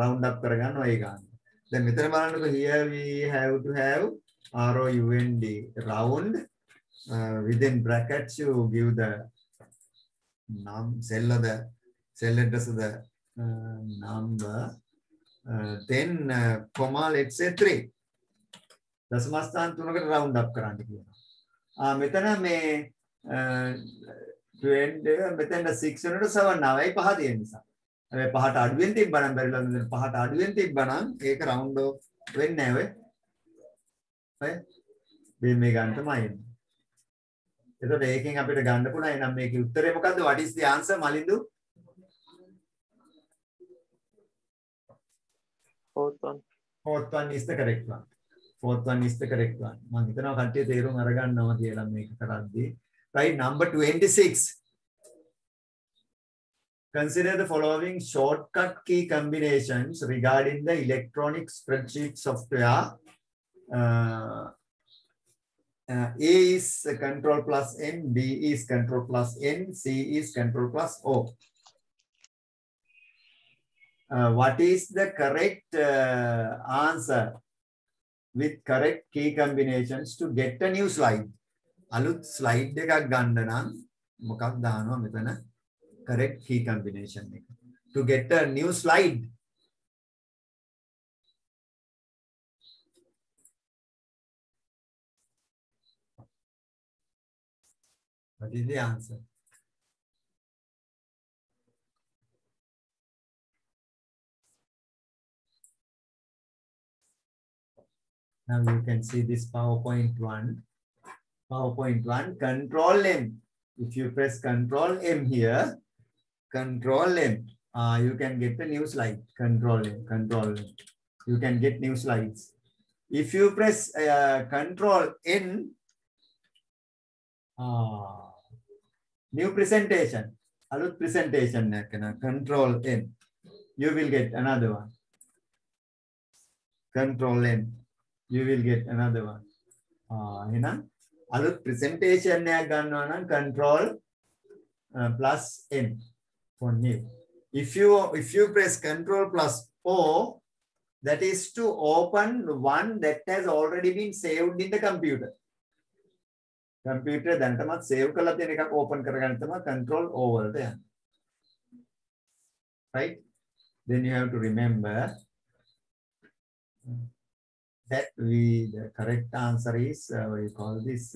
round up කරගන්නවා ඒ ගන්න. දැන් මෙතන බලන්නකො here we have to have ROUND round within brackets you give the cell address of the number, then comma let's say 3. දශම ස්ථාන තුනකට round up කරන්න කියනවා. මෙතන මේ 20 මෙතන 6 වෙනකොට 7 ආවයි පහ තියෙන නිසා. පහට අඩුවෙන් තිබ්බනම් බැරිලා මෙතන පහට අඩුවෙන් තිබ්බනම් ඒක රවුන්ඩ් ඔෆ් වෙන්නේ නැහැ ඔය. හරි මේ ගන්න තමයි එන්නේ. එතකොට ඒකෙන් අපිට ගන්න පුළුවන් එහෙනම් මේකේ උත්තරේ මොකද්ද? what is the answer මලින්දු? Fourth one is the correct one. Fourth one is the correct one. මම හිතනවා කට්ටිය තේරුම් අරගන්නවා කියලා මේක කරද්දී. Right, number 26. Consider the following shortcut key combinations regarding the electronic spreadsheet software. A is control plus N, B is control plus N, C is control plus O. What is the correct answer with correct key combinations to get a new slide? අලුත් slide එකක් ගන්න නම් මොකක්ද දානවා මෙතන correct key combination එක. To get a new slide. What is the answer? Now you can see this PowerPoint one. PowerPoint one, Control M. If you press Control M here, Control M, you can get a new slide. Control M, Control M. You can get new slides. If you press Control N, new presentation, alut presentation, Control N, you will get another one. Control N, you will get another one. Alut presentation control plus N for new. If you press control plus O, that is to open one that has already been saved in the computer. Computer දැන්ටමත් save කරලා තියෙන එකක් open කරගන්න තමයි control O වලට යන්නේ. Right? Then you have to remember that the correct answer is what you call this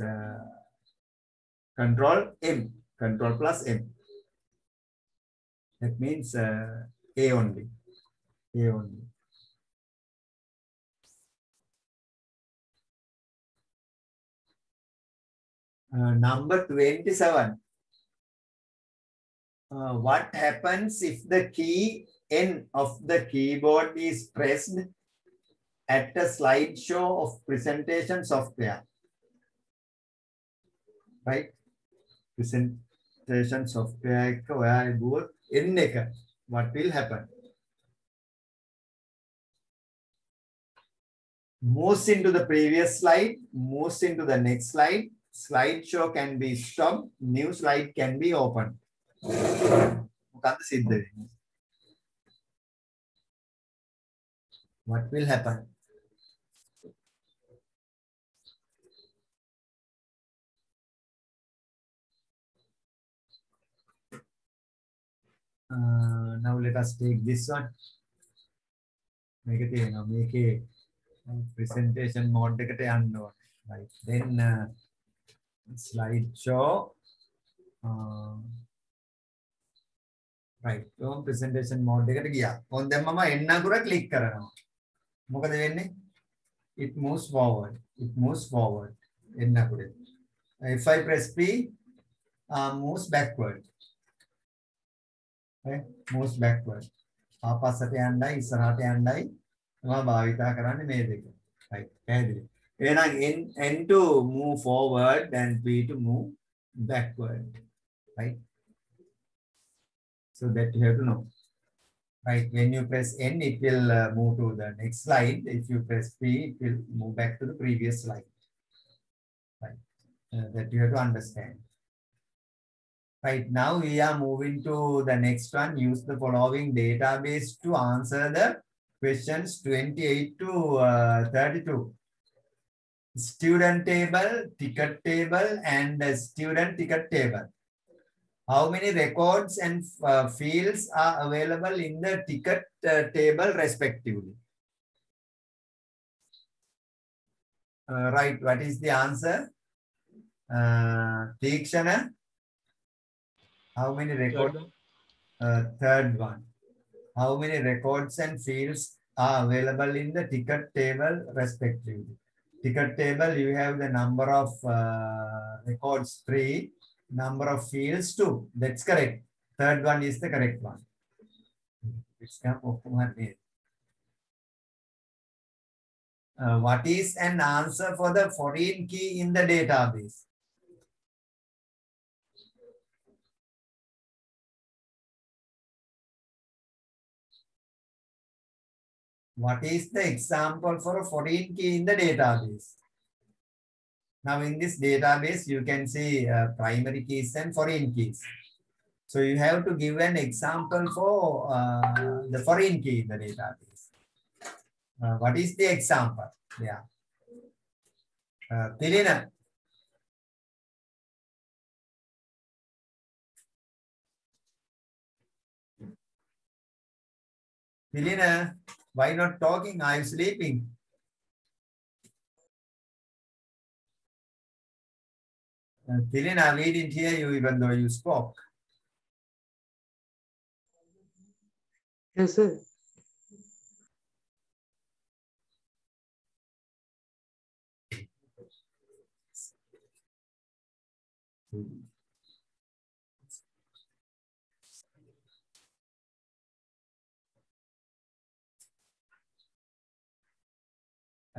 control M, control plus M. That means A only, A only. Number 27. What happens if the key N of the keyboard is pressed at a slideshow of presentation software? Right? Presentation software, what will happen? Moves into the previous slide, moves into the next slide. Slideshow can be stopped, new slide can be opened. What will happen? Now let us take this one. Make it presentation mode. Right. Then slideshow. Right. Presentation mode. On them mama enna kura click karana. Mokada wenne? It moves forward. It moves forward. Enna kura. If I press P, moves backward. Okay, moves backward. ආපස්සට යන්නයි ඉස්සරහට යන්නයි මම භාවිතා කරන්නේ මේ දෙක. Right. පැහැදිලි. එහෙනම් N to move forward and P to move backward. Right. So that you have to know. Right. When you press N, it will move to the next slide. If you press P, it will move back to the previous slide. Right. That you have to understand. Right, now we are moving to the next one. Use the following database to answer the questions 28 to 32. Student table, ticket table, and student ticket table. How many records and fields are available in the ticket table respectively? Right, what is the answer? Tikshana? How many records? Third one. How many records and fields are available in the ticket table respectively? Ticket table, you have the number of records 3, number of fields 2. That's correct. Third one is the correct one. What is an answer for the foreign key in the database? What is the example for a foreign key in the database? Now in this database, you can see primary keys and foreign keys. So you have to give an example for the foreign key in the database. What is the example? Yeah. Tilina. Tilina, why not talking? Are you sleeping? Tilina, we didn't hear you even though you spoke. Yes, sir.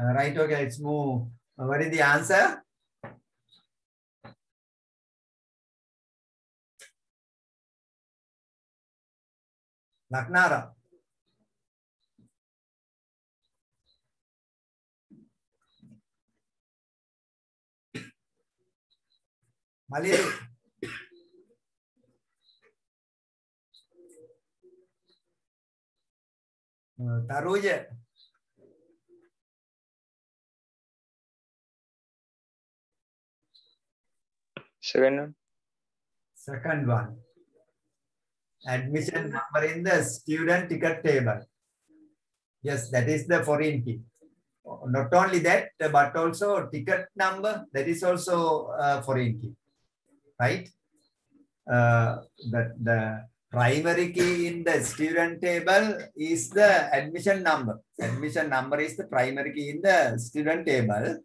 Right, okay, let's move. What is the answer? Laknara. Maliru. Taruja. Second one. Second one. Admission number in the student ticket table. Yes, that is the foreign key. Not only that, but also ticket number, that is also foreign key, right? The primary key in the student table is the admission number. Admission number is the primary key in the student table.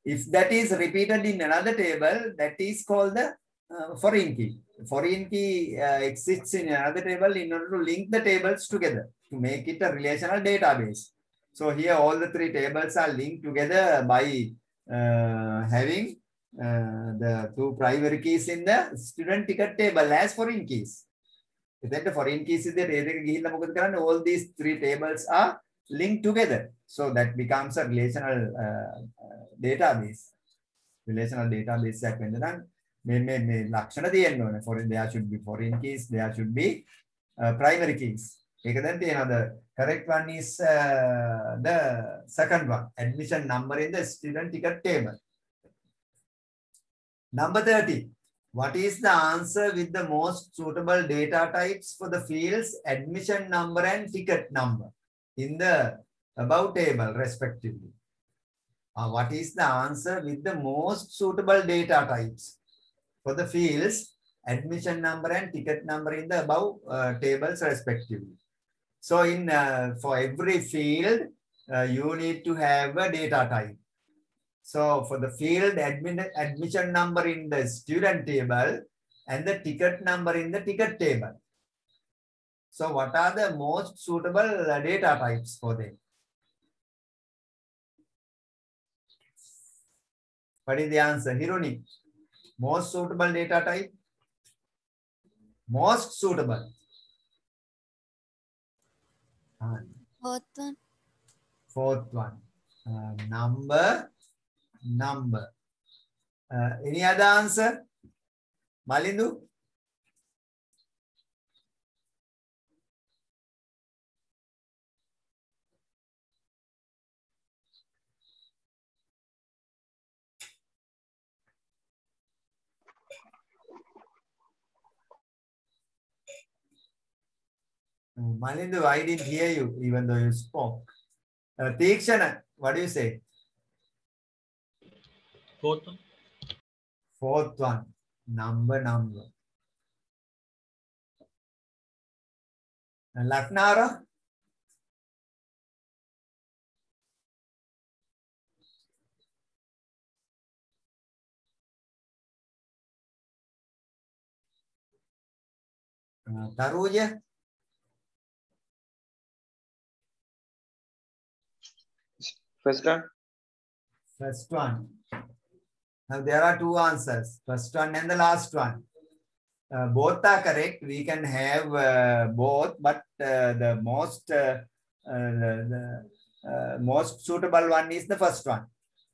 If that is repeated in another table, that is called the foreign key. Foreign key exists in another table in order to link the tables together to make it a relational database. So here all the 3 tables are linked together by having the 2 primary keys in the student ticket table as foreign keys. Then the foreign keys is the all these 3 tables are linked together. So that becomes a relational database. Relational database. There should be foreign keys, there should be primary keys. The correct one is the second one, admission number in the student ticket table. Number 30. What is the answer with the most suitable data types for the fields admission number and ticket number in the above table respectively? What is the answer with the most suitable data types for the fields admission number and ticket number in the above tables respectively? So in for every field, you need to have a data type. So for the field admission number in the student table and the ticket number in the ticket table. So what are the most suitable data types for them? What is the answer? Hiruni, most suitable data type? Most suitable. Fourth one. Fourth one. Number. Any other answer? Malindu? Malindu, I didn't hear you even though you spoke. Teekshana, what do you say? Fourth one. Fourth one. Number. Laknara? Taruja? First one. First one. Now there are two answers. First one and the last one. Both are correct. We can have both, but the most suitable one is the first one.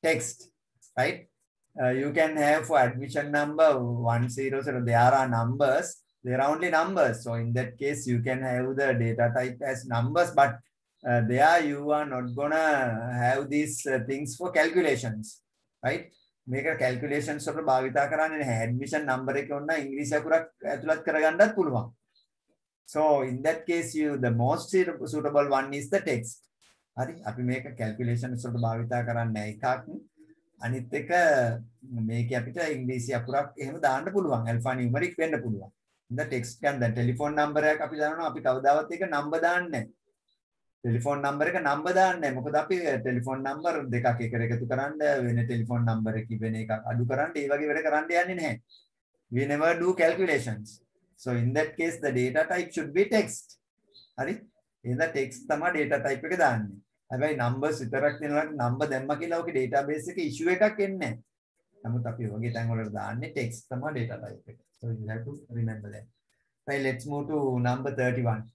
Text, right? You can have for admission number 100. There are numbers. There are only numbers. So in that case, you can have the data type as numbers, but there you are not gonna have these things for calculations, right? Make a calculations of the භාවිතා කරන්නේ නැහැ. Admission number එක උන්න ඉංග්‍රීසි අකුරක් ඇතුළත් කරගන්නත් පුළුවන්. So in that case, the most suitable one is the text. හරි. අපි මේක calculations වලට භාවිතා කරන්නේ එකක්. අනිත් එක මේකේ අපිට ඉංග්‍රීසි අකුරක් එහෙම දාන්න පුළුවන්. alpha numeric වෙන්න පුළුවන්. the text can the telephone number එකක් අපි දානවා අපි කවදාවත් ඒක number දාන්නේ නැහැ. ටෙලිෆෝන් නම්බර් එක නම්බර් දාන්නේ නැහැ. මොකද අපි ටෙලිෆෝන් නම්බර් දෙකක් එකට එකතු කරන්න වෙන ටෙලිෆෝන් නම්බර් එකකින් වෙන එකක් අඩු කරන්න ඒ වගේ වැඩ කරන්න යන්නේ නැහැ. We never do calculations. So in that case the data type should be text. හරි? එහෙනම් text තමයි data type එක දාන්නේ. හැබැයි numbers විතරක් දෙනකොට number දැම්ම කියලා ඔකේ database එකේ issue එකක් එන්නේ නැහැ. නමුත් අපි වගේ තැන් වලට දාන්නේ text තමයි data type එක. So you have to remember that. Right, let's move to number 31.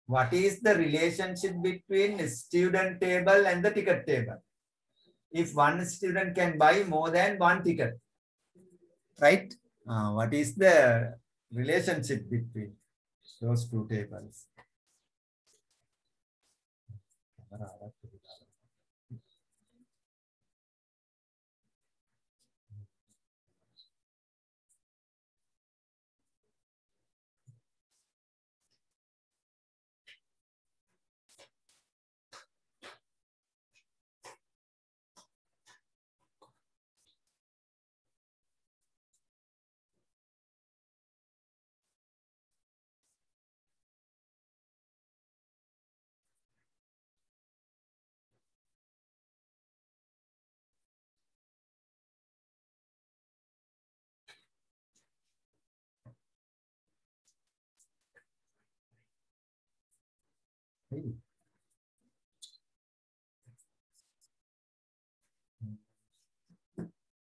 What is the relationship between student table and the ticket table? If one student can buy more than one ticket, right? What is the relationship between those two tables?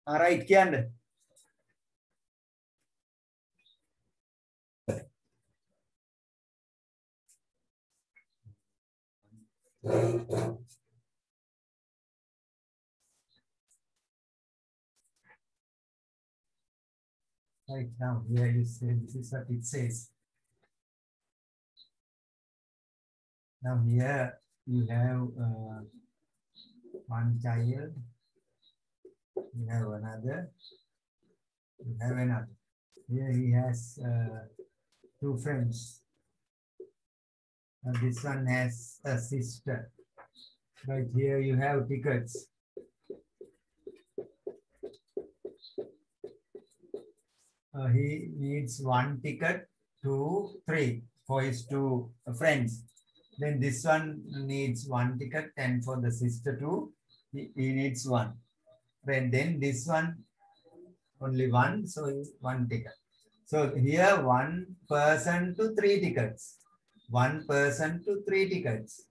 All right, Kian. Right now, here you say this is what it says. Now here you have one child, you have another, you have another. Here he has two friends. This one has a sister. Right here you have tickets. He needs one ticket, 2, 3 for his two friends. Then this one needs one ticket, and for the sister too, he needs one. Then this one only one, so one ticket. So here 1 person to 3 tickets, 1 person to 3 tickets,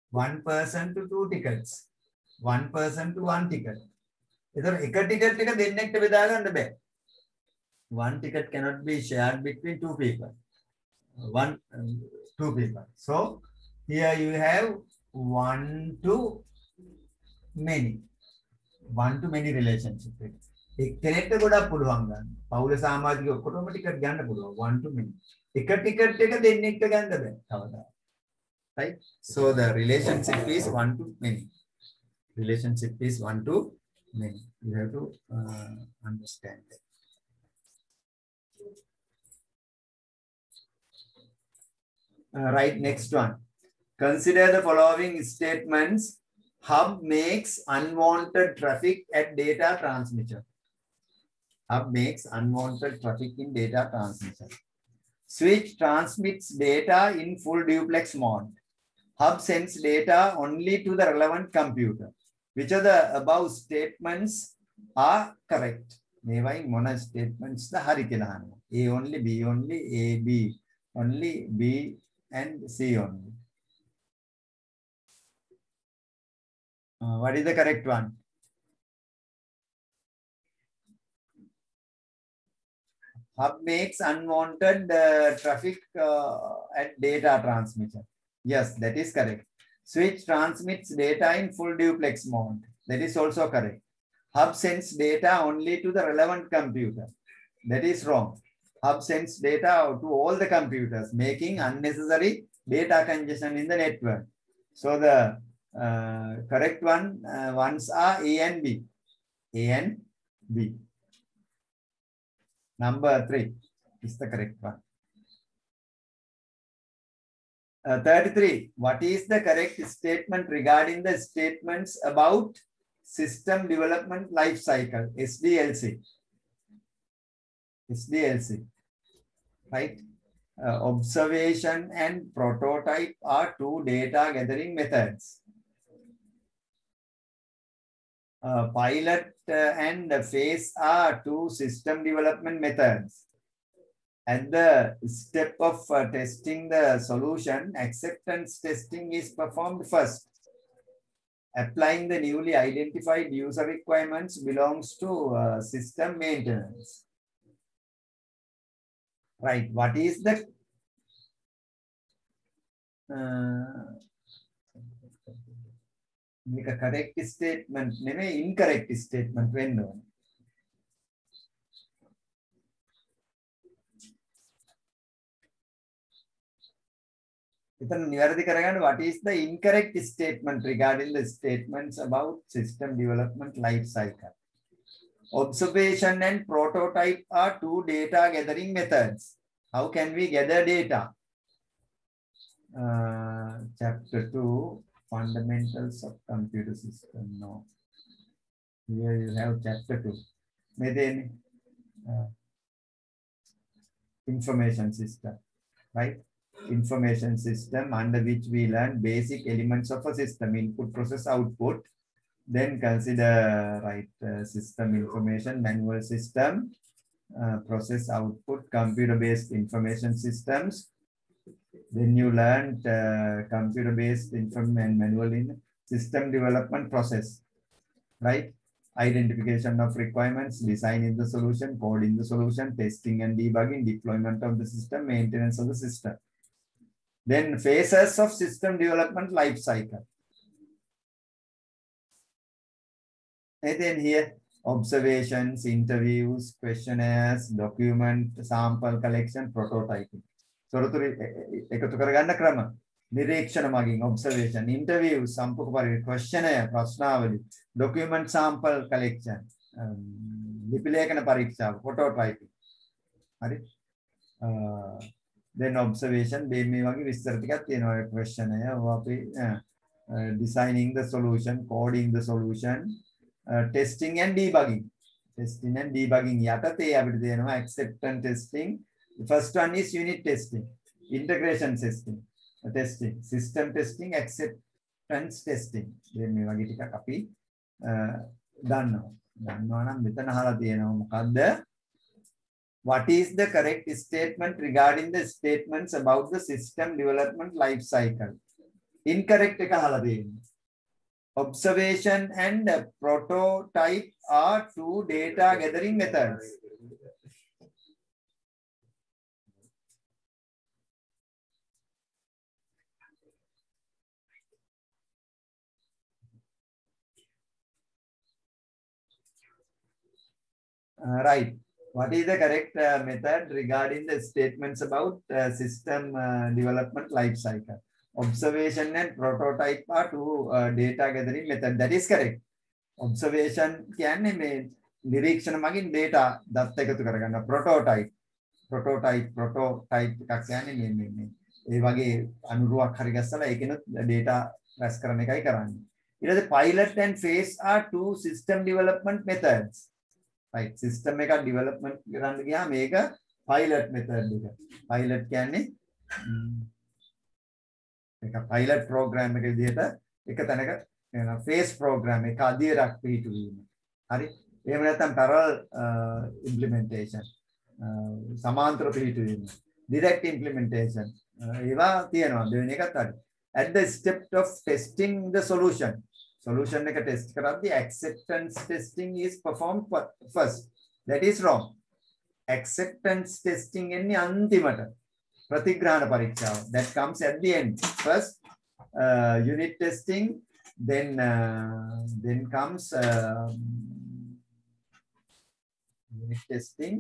1 person to 2 tickets, 1 person to 1 ticket. एक ticket එක දෙන්නෙක්ට බෙදා ගන්න බෑ. One ticket cannot be shared between 2 people. 2 people. So here you have 1 to many. 1 to many relationship. එක්කෙනෙක්ට ගොඩක් පුළුවන් ගන්න. පවුල සමාජික ඔක්කොටම ටිකට් ගන්න පුළුවන්. 1 to many. එක ටිකට් එක දෙන්නෙක්ට ගන්න බෑ. කවදා. Right? So the relationship is 1 to many. Relationship is 1 to many. You have to understand that. Right, next one. Consider the following statements. Hub makes unwanted traffic at data transmitter. Hub makes unwanted traffic in data transmission. Switch transmits data in full duplex mode. Hub sends data only to the relevant computer. Which of the above statements are correct? Mevai mona statements the hari kila ahana. A only, B only, A, B only, B and C only. What is the correct one? Hub makes unwanted traffic at data transmission. Yes, that is correct. Switch transmits data in full duplex mode. That is also correct. Hub sends data only to the relevant computer. That is wrong. Hub sends data to all the computers, making unnecessary data congestion in the network. So the correct ones are A and B. A and B. Number 3 is the correct one. 33. What is the correct statement regarding the statements about system development life cycle, SDLC? SDLC, right? Observation and prototype are two data gathering methods. Pilot and phase are two system development methods. At the step of testing the solution, acceptance testing is performed first. Applying the newly identified user requirements belongs to system maintenance. Right. What is the correct statement? Incorrect statement. When what is the incorrect statement regarding the statements about system development life cycle? Observation and prototype are two data gathering methods. How can we gather data? Chapter 2, Fundamentals of Computer System. No. Here you have chapter 2. Then information system, right? Information system, under which we learn basic elements of a system: input, process, output. Then consider system information, manual system, process, output, computer-based information systems. Then you learned computer-based information and manual in system development process, right? Identification of requirements, designing the solution, coding the solution, testing and debugging, deployment of the system, maintenance of the system. Then phases of system development life cycle. And then here, observations, interviews, questionnaires, document, sample collection, prototyping. So, nirekshan maging, observation, interviews, questionnaire, prashnavali, document sample collection, dipilekana pariksha, prototyping. Then observation, questionnaire, designing the solution, coding the solution, testing and debugging. Testing and debugging. Acceptance testing. The first one is unit testing, integration testing, system testing, acceptance testing. What is the correct statement regarding the statements about the system development life cycle? Incorrect. Observation and prototype are two data gathering methods. Right. What is the correct method regarding the statements about system development life cycle? Observation and prototype are two data gathering method. That is correct. Observation can mean nirekshan magin data datta ekathu karaganna. Prototype එකක් කියන්නේ මේ ඒ වගේ අනුරුවක් හරි ගස්සලා ඒකෙනුත් data රැස් කරන එකයි කරන්නේ. ඊට පස්සේ pilot and phase are two system development methods. right system එක development කරන්න ගියාම මේක pilot method එක pilot කියන්නේ එක pilot program එක විදිහට එක තැනක phase program එක අධීරක් පිටුවීම හරි එහෙම නැත්නම් parallel implementation සමාන්තර පිටුවීම direct implementation ඒවා තියෙනවා දෙවෙනි එකත් හරි at the step of testing the solution එක test කරද්දී acceptance testing is performed first that is wrong acceptance testing එන්නේ අන්තිමට ප්‍රතිග්‍රහණ පරීක්ෂාව that comes at the end first unit testing then comes unit testing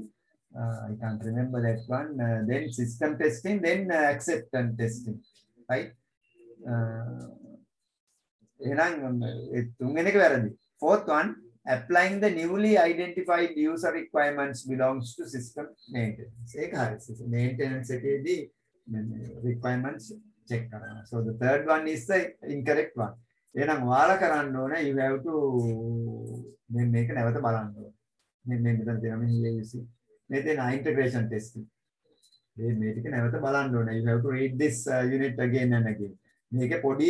I can't remember that one then system testing then acceptance testing right එහෙනම් තුන්වෙනි එක වැරදි fourth one applying the newly identified user requirements belongs to system maintenance ඒක හරි maintenance එකේදී requirements check කරනවා so the third one is the incorrect one එහෙනම් ඔයාලා කරන්න ඕනේ you have to මේක නැවත බලන්න ඕනේ මේ මෙතන තියෙනවා මේ you see මේ තියෙන integration testing මේ ටික නැවත බලන්න ඕනේ you have to read this unit again and again මේකේ පොඩි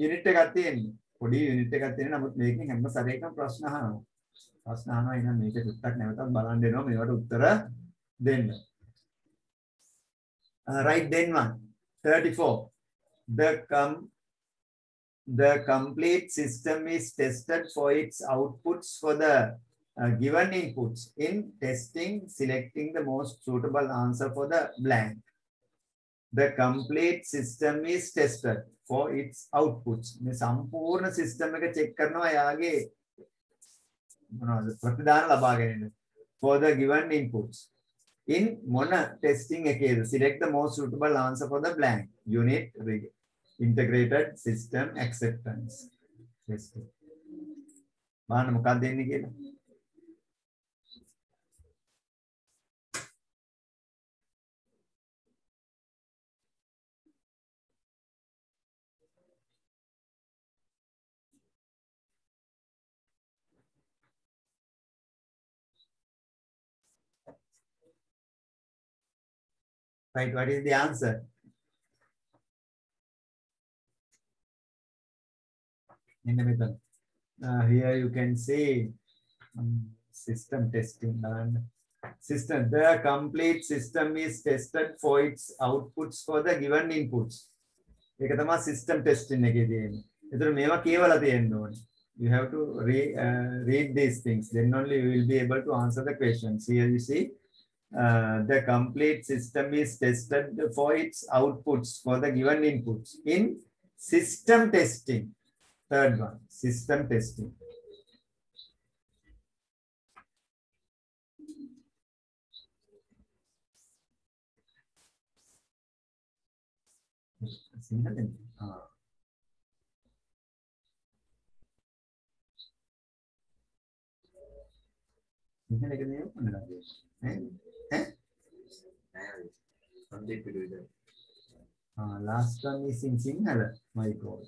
unit එකක් තියෙනවා පොඩි unit එකක් තියෙන නමුත් මේකෙන් හැම සැරේකම ප්‍රශ්න අහනවා එහෙනම් මේක ටිකක් නැවතත් බලන්න වෙනවා මේවට උත්තර දෙන්න right then one 34 the complete system is tested for its outputs for the given inputs in testing selecting the most suitable answer for the blank the complete system is tested for its outputs මේ සම්පූර්ණ system එක check කරනවා යාගේ මොනවද ප්‍රතිදාන ලබා ගැනීම for the given inputs in මොන testing එකේද select the most suitable answer for the blank unit integrated system acceptance testing බලන්න මොකක්ද දෙන්නේ කියලා right what is the answer in the middle here you can see system testing and system the complete system is tested for its outputs for the given inputs ඒක තමයි system testing එකේ තියෙන්නේ ඒතර මේවා කියවලා තියෙන්න ඕනේ you have to read these things then only you will be able to answer the questions here you see the complete system is tested for its outputs for the given inputs in system testing third one system testing last one is in Sinhala my god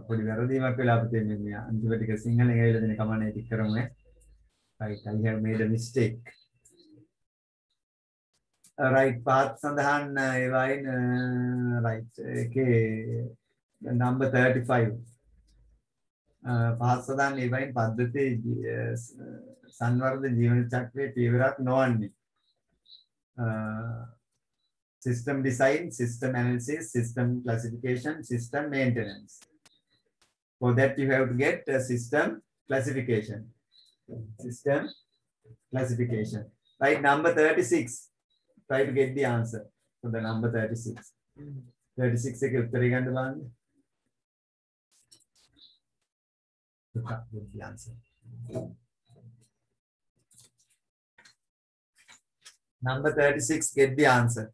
පොඩි වැරදීමක් වෙලා අපිට මේ අන්තිම ටික සිංහලෙන් ඇවිල්ලා දෙන කමන්නේ ටික කරමු right I have made a mistake right path සඳහන් ඒවයින් right එකේ number 35 path සඳහන් ඒවයින් පද්ධති සංවර්ධ ජීවන චක්‍රයේ පියවරක් නොවන්නේ system design system analysis system classification system maintenance for that you have to get a system classification right number 36 try to get the answer for the number 36 එකේ උත්තරය ගන්න බලන්න get the answer number 36 get the answer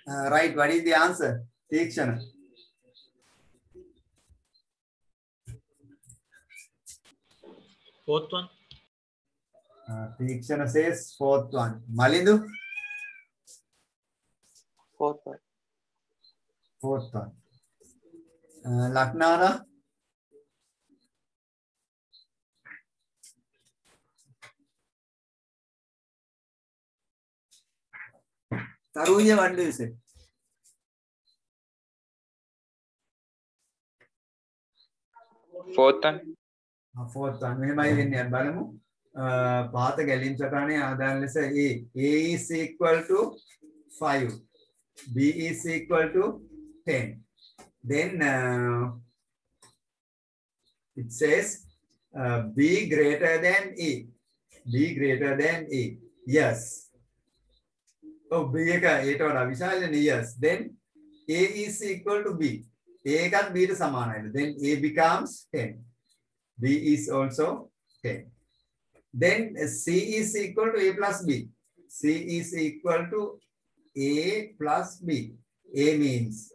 Right. What is the answer? Tikshana. Fourth one. Tikshana says fourth one. Malindu? Fourth one. Fourth one. Laknara? Taruya, what do you say? Fourth one. Fourth one. මෙහෙමයි වෙන්නේ අර බලමු. පාත ගැලීම් සටහනේ ආදාන ලෙස A is equal to 5. B is equal to 10. Then it says B greater than E. B greater than E. Yes. Oh, B එක ඒට වඩා විශාලනේ. Yes. Then A is equal to B. A එකත් B ට සමානයිද? Then A becomes 10. B is also 10. Then C is equal to A plus B. C is equal to A plus B. A means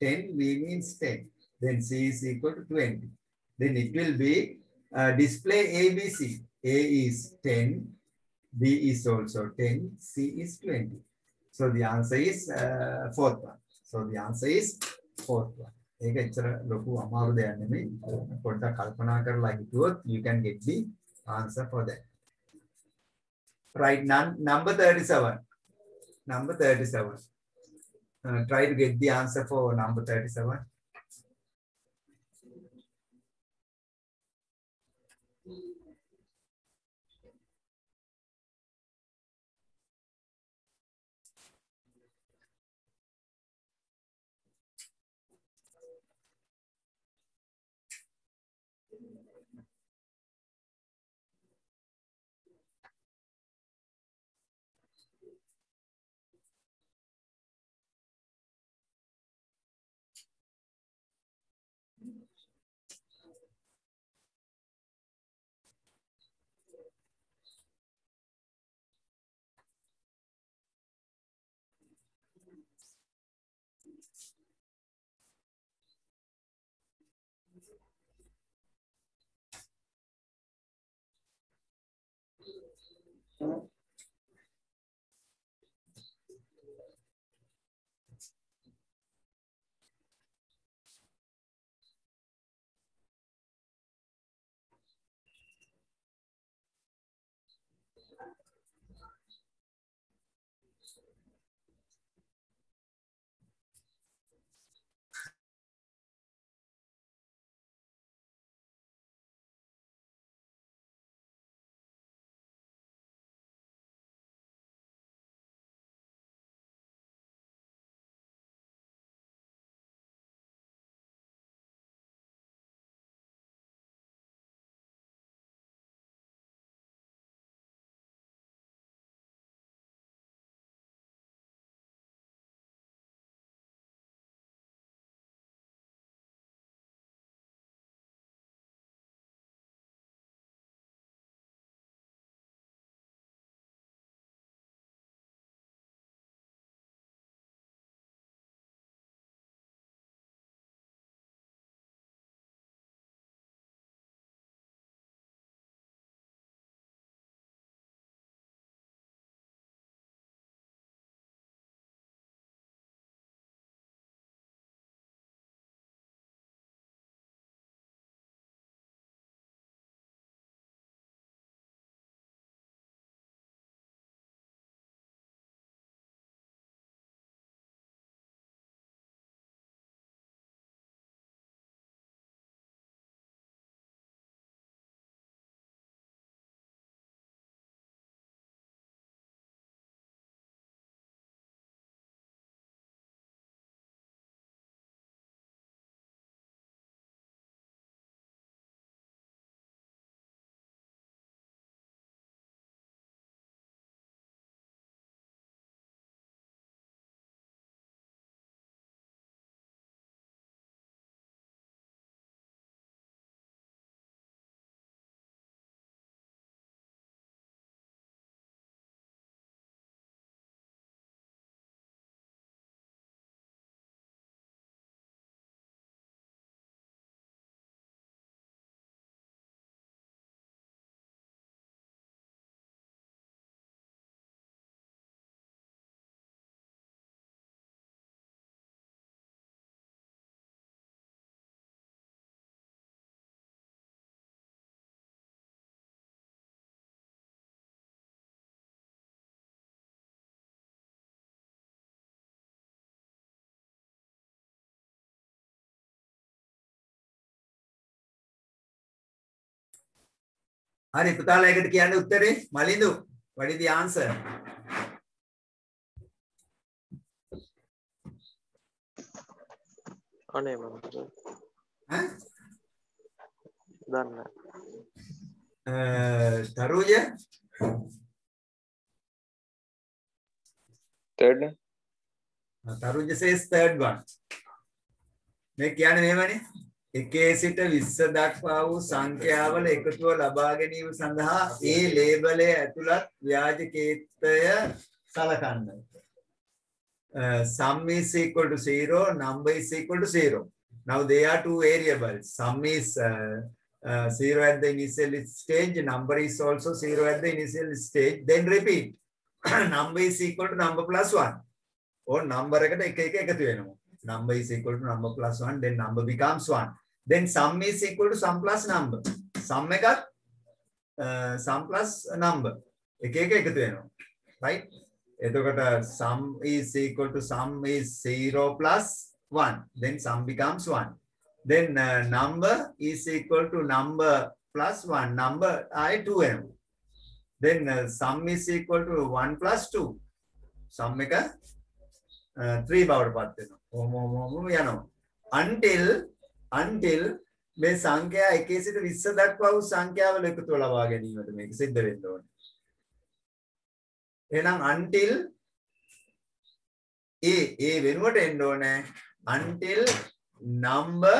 10, B means 10. Then C is equal to 20. Then it will be display ABC. A is 10, B is also 10, C is 20. So the answer is fourth one. So the answer is fourth one. ඒක එච්චර ලොකු අමාරු දෙයක් නෙමෙයි. පොඩ්ඩක් කල්පනා කරලා හිතුවොත් you can get the answer for that. Right, number 37. Number 37. Try to get the answer for number 37. Hari putala eකට kiyanne uttare Malindu. What is the answer? අනේ මම Huh? දන්න Taruja? third Taruja says third one. මේ කියන්නේ මෙහෙමනේ. එකේ සිට 20 දක්වා වූ සංඛ්‍යාවල එකතුව ලබා ගැනීම සඳහා ඒ ලේබලයේ ඇතුළත් ව්‍යාජ කේතය සලකන්න. Sum is equal to 0, number is equal to 0. Now they are two variables. Sum is 0 at the initial stage, number is also 0 at the initial stage. Then repeat. Number is equal to number plus 1. Or number එකට එක එක එකතු වෙනවා. Number is equal to number plus 1, then number becomes 1. Then sum is equal to sum plus number. Sum එකත් sum plus number. එක එක එකතු වෙනවා. Right? එතකොට sum is equal to sum is 0 plus 1. Then sum becomes 1. Then number is equal to number plus 1. Number I 2 m. Then sum is equal to 1 plus 2. Sum එක 3 බවට පත් වෙනවා. Until මේ සංඛ්‍යා 1 සිට 20 දක්වා වූ සංඛ්‍යාවල එකතුව ලබා ගැනීමට මේක සිද්ධ වෙන්න ඕනේ. එහෙනම් until ඒ වෙනුවට එන්න ඕනේ until number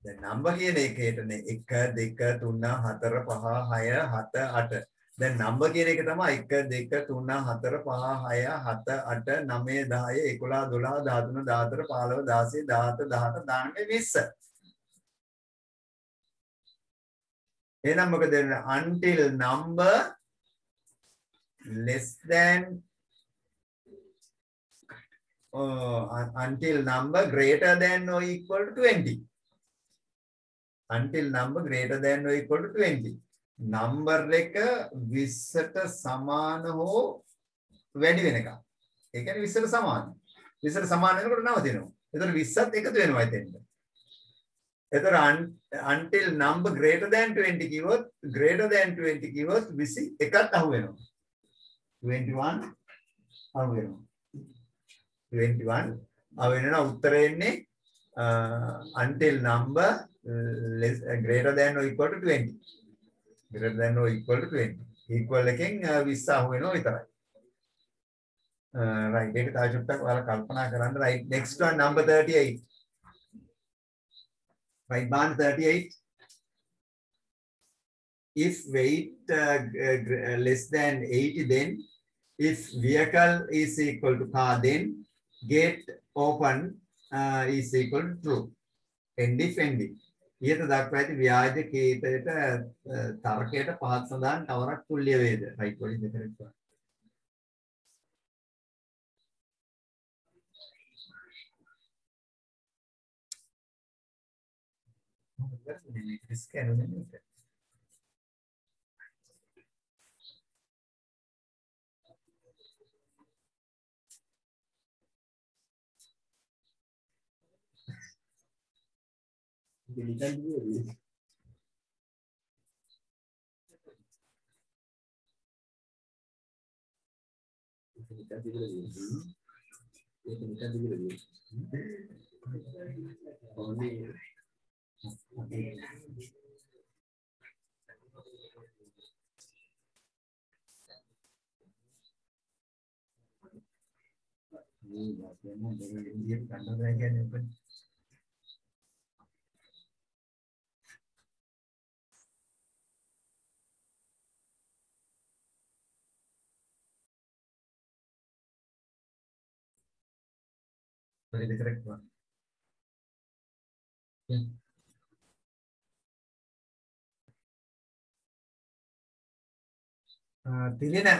දැන් number කියන එකේටනේ 1 2 3 4 5 6 7 8 දැන් number කියන එක තමයි 1 2 3 4 5 6 7 8 9 10 11 12 13 14 15 16 17 18 19 20 එහෙනම් මොකද until number less than until number greater than or equal to 20. Until number greater than or equal to 20. Number එක 20ට සමාන හෝ වැඩි වෙනකම්. ඒ කියන්නේ 20ට සමාන. 20ට සමාන වෙනකොට නවතිනවා. එතකොට 20ත් එකතු වෙනවා එතෙන්ට. එතකොට until number greater than 20 කිව්වොත් greater than 20 කිව්වොත් 21ත් අහු වෙනවා. 21 අහු වෙනවා. 21 අහු වෙනවා උත්තරේ එන්නේ until number less greater than or equal to 20. Greater than or equal to 20. Equal එකෙන් 20 අහු වෙනවා විතරයි. Right. ඒක තව චුට්ටක් ඔයාලා කල්පනා කරන්න. Right. Next one number 38. Right, Band 38. If weight less than 80, then if vehicle is equal to car, then gate open is equal to true. End if ending. ඊට දක්වා ඇති ව්‍යාජ කේතයට තර්කයට පහත් සඳහන් කවරක් තුල්්‍ය වේද? Right, what is the correct one? What is the correct one? Tilina.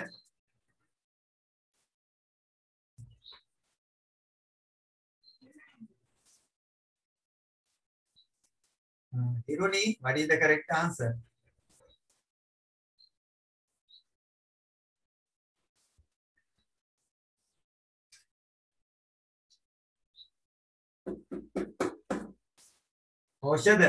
Hiruni, what is the correct answer? Oshad.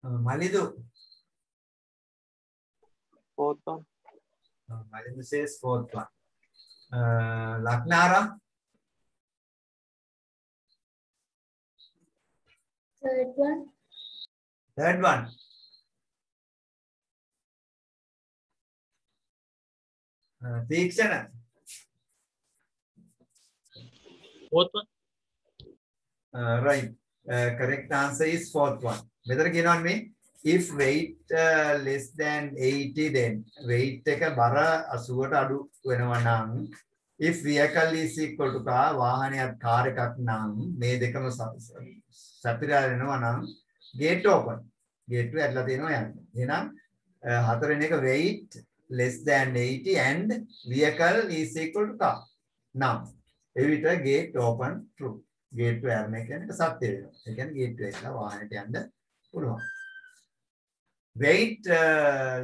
Malidu. Fourth one. Malidu says fourth one. Laknara. Third one. Third one. Tikshana. Fourth one. Right. Correct answer is fourth one. Whether again on me, if weight less than 80, then weight take a bara assuat adu venavanang. If vehicle is equal to car, vahane car ekak nang, me dekama sapira venavanang, gate open. Gate to atla deno yan. Enam hataren එක weight less than 80 and vehicle is equal to car. Now, එවිට gate open true. Gate to air එක සත්‍ය වෙනවා. ඒ කියන්නේ gate එක වාහනයට යන්න පුළුවන්. Weight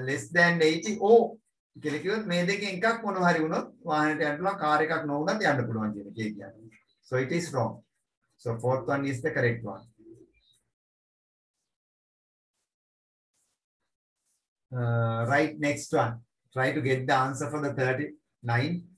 less than 80 oh කියලා කිව්වොත් මේ දෙකෙන් එකක් මොනවා හරි වුණොත් වාහනයට යන්න පුළුවන් කාර් එකක් නොවුනත් යන්න පුළුවන් කියන එක කියන්නේ. So it is wrong. So fourth one is the correct one. Right, next one. Try to get the answer for the 39.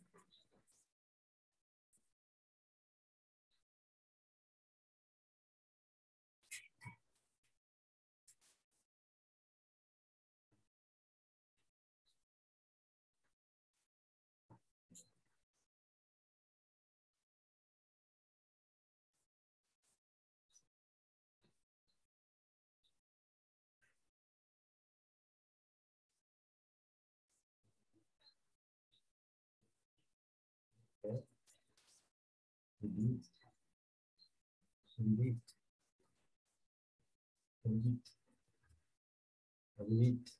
Delete. Delete. Delete. Delete.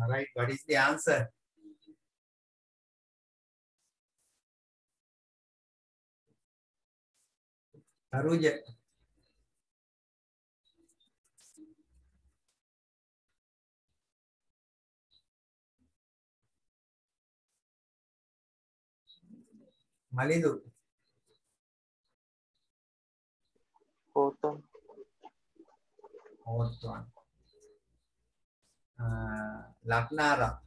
Right, what is the answer? Aruja. Malidu. Fourth one. Fourth one. Laknara.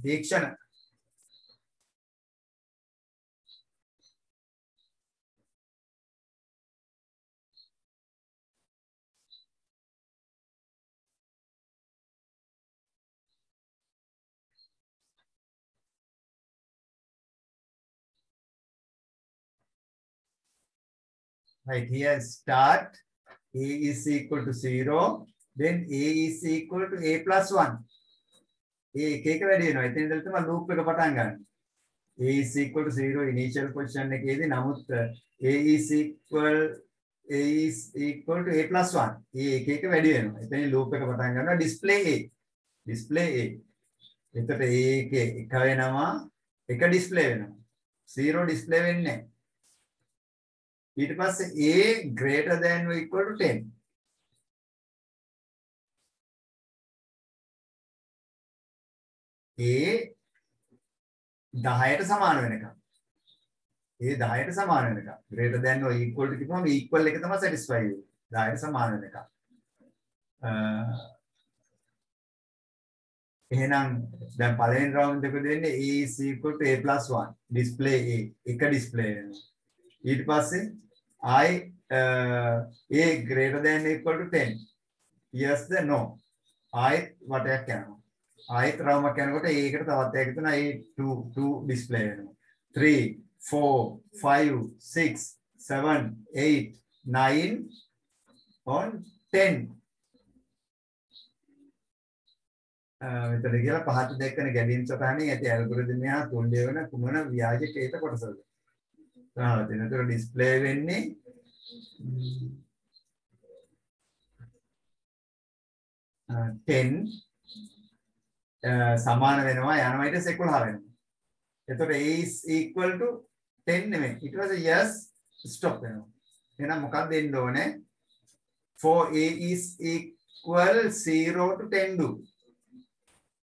तीक्ष्ण right here start a is equal to 0 then a is equal to a plus 1 a එක වැඩි වෙනවා එතන ඉඳලා තමයි loop එක පටන් ගන්න a is equal to 0 initial position එකේදී නමුත් a is equal to a plus 1 a එක එක වැඩි වෙනවා එතන loop එක පටන් ගන්නවා display a එතකොට a එක එක වෙනවා එක display වෙනවා 0 display වෙන්නේ නැහැ ඊට පස්සේ a greater than or equal to 10 a 10ට සමාන වෙනකම් a 10ට සමාන වෙනකම් greater than or equal to කිව්වම equal එක තමයි satisfy වෙන්නේ 10ට සමාන වෙනකම් එහෙනම් දැන් පළවෙනි රවුන්ඩ් එක දෙන්නේ a is equal to a plus 1 display a එක display වෙනවා ඊට පස්සේ I a greater than or equal to 10 yes the no I වටයක් යනවා ආයෙත් රවුමක් යනකොට a එකට තවත් එකක් තුන a 2 display වෙනවා 3 4 5 6 7 8 9 on 10 මෙතන කියලා පහත දෙකන ගැලීම් සටහනේ ඇති ඇල්ගොරිතම් එක තුන්ඩේ වෙන කුමන ව්‍යාජකේත කොටසද එතනතර ඩිස්ප්ලේ වෙන්නේ ten සමාන වෙනවා යනවා ඊට 11 වෙනවා. එතකොට a is equal to 10 නෙමෙයි. ඊට පස්සේ yes stop වෙනවා. එහෙනම් මොකක්ද දෙන්න ඕනේ? for a is equal 0 to 10 do.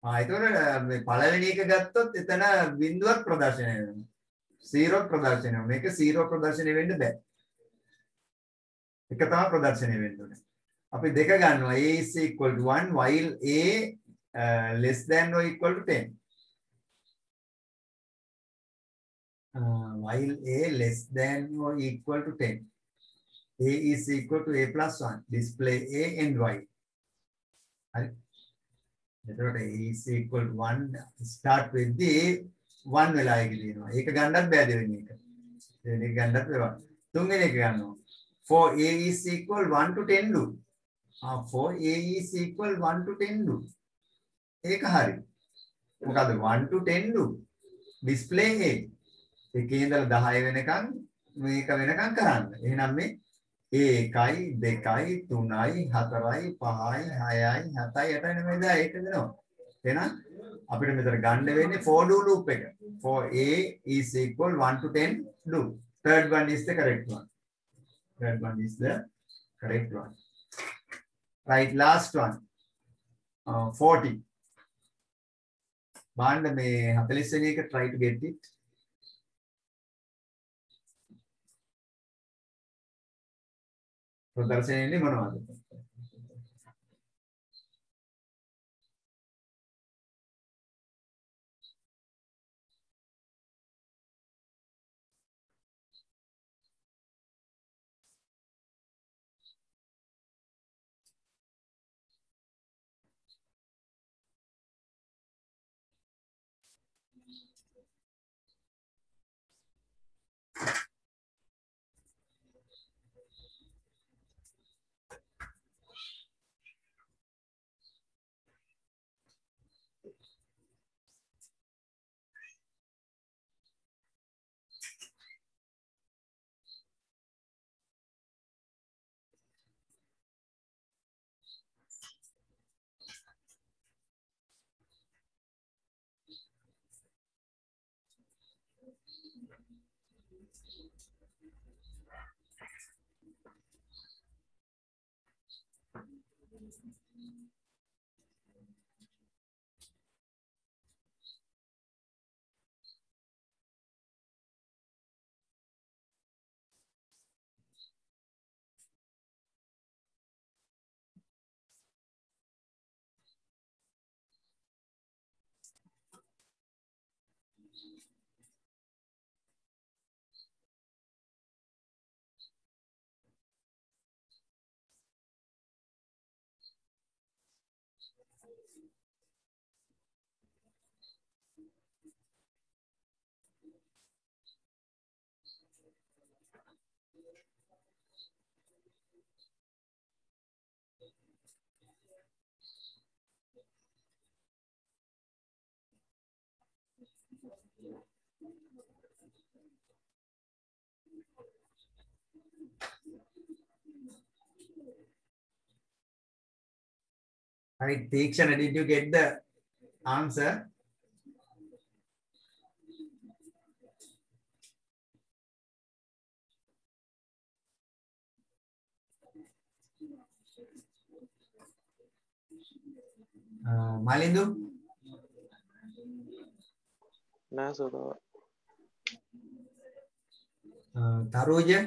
එතකොට මේ පළවෙනි එක ගත්තොත් එතන බිඳුවක් ප්‍රදර්ශනය වෙනවා. 0 ප්‍රදර්ශනය වෙනවා. මේක 0 ප්‍රදර්ශනය වෙන්න බෑ. එක තමයි ප්‍රදර්ශනය වෙන්න ඕනේ. අපි දෙක ගන්නවා a is equal to 1 while a less than or equal to 10 while a less than or equal to 10 a is equal to a plus 1 display a and y right එතකොට a is equal to 1 start with the 1 වෙලා එක දිනනවා ඒක ගන්නත් බෑ දෙවෙනි එක දෙවෙනි එක ගන්නත් බෑ තුන්වෙනි එක ගන්නවා for a is equal 1 to 10 do for a is equal 1 to 10 do ඒක හරි මොකද 1 to 10 do display a එකේ ඉඳලා 10 වෙනකන් මේක වෙනකන් කරන්න එහෙනම් මේ a 1යි 2යි 3යි 4යි 5යි 6යි 7යි 8යි නෙමෙයිද ඒක දෙනවා එහෙනම් අපිට මෙතන ගන්න වෙන්නේ for do loop එක for a is equal 1 to 10 do third one is the correct one third one is the correct one right last one 40 බාන්න මේ 40 වෙනි එක try to get it ප්‍රදර්ශනයේ මොනවද Right, Tikshana, did you get the answer? Malindu? නෑ sir. Taruja?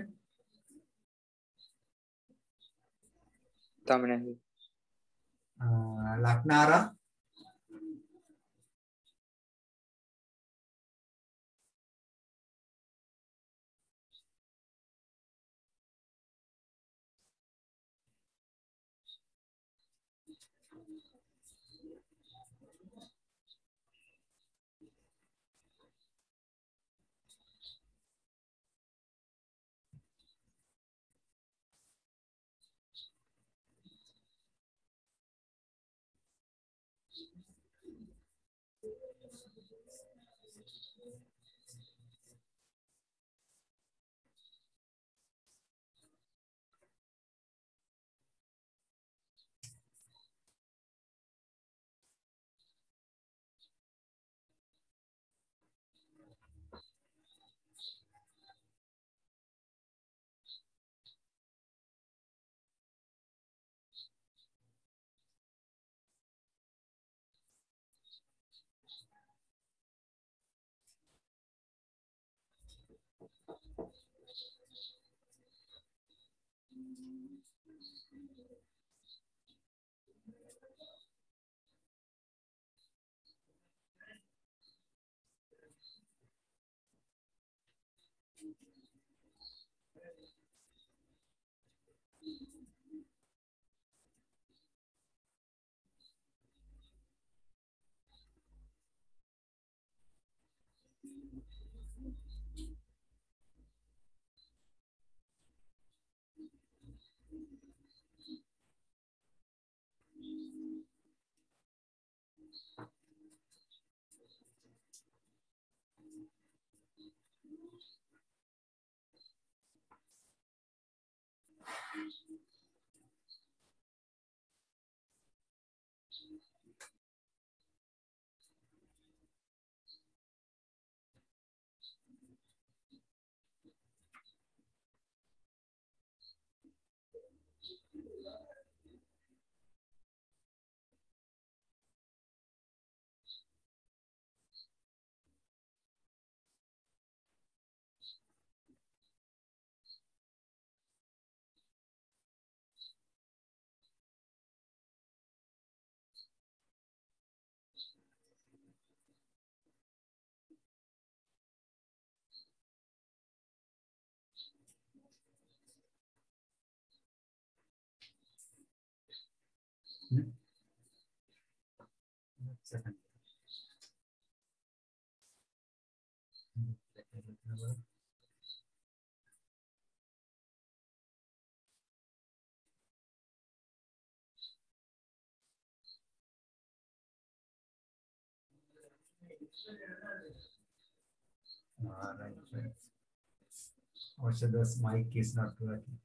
තම නැහැ. Laknara? Second. Right. Also, this mic is not working.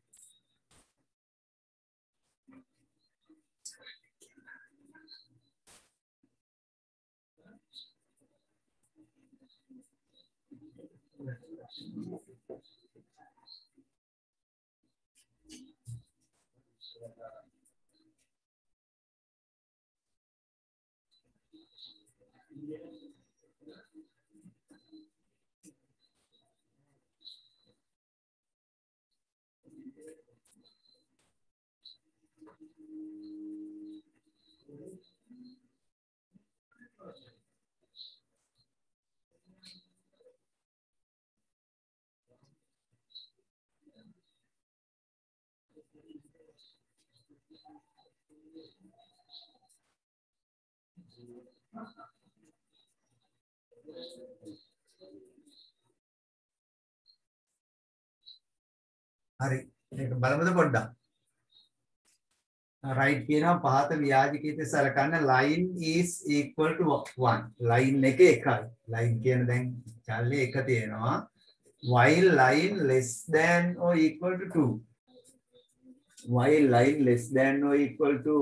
හරි මේක බලමුද පොඩ්ඩක් right කියනවා පහත ව්‍යාජකීත සලකන්න line is equal to 1 line එක එකයි line කියන දැන් චල්ලේ එක තියෙනවා while line less than or equal to 2 while line less than or equal to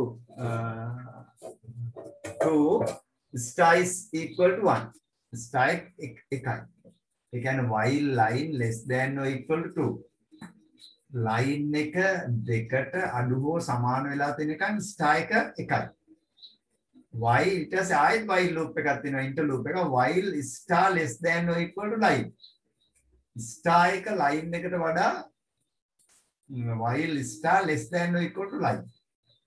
2, star is equal to 1. Star එකයි. ඒ කියන්නේ while line less than or equal to 2. line එක දෙකට අඩු හෝ සමාන වෙලා තියෙනකන් star එක එකයි. while ඊට පස්සේ ආයෙත් while loop එකක් තියෙනවා interloop එක while star less than or equal to line. star එක line එකට වඩා while star less than or equal to line.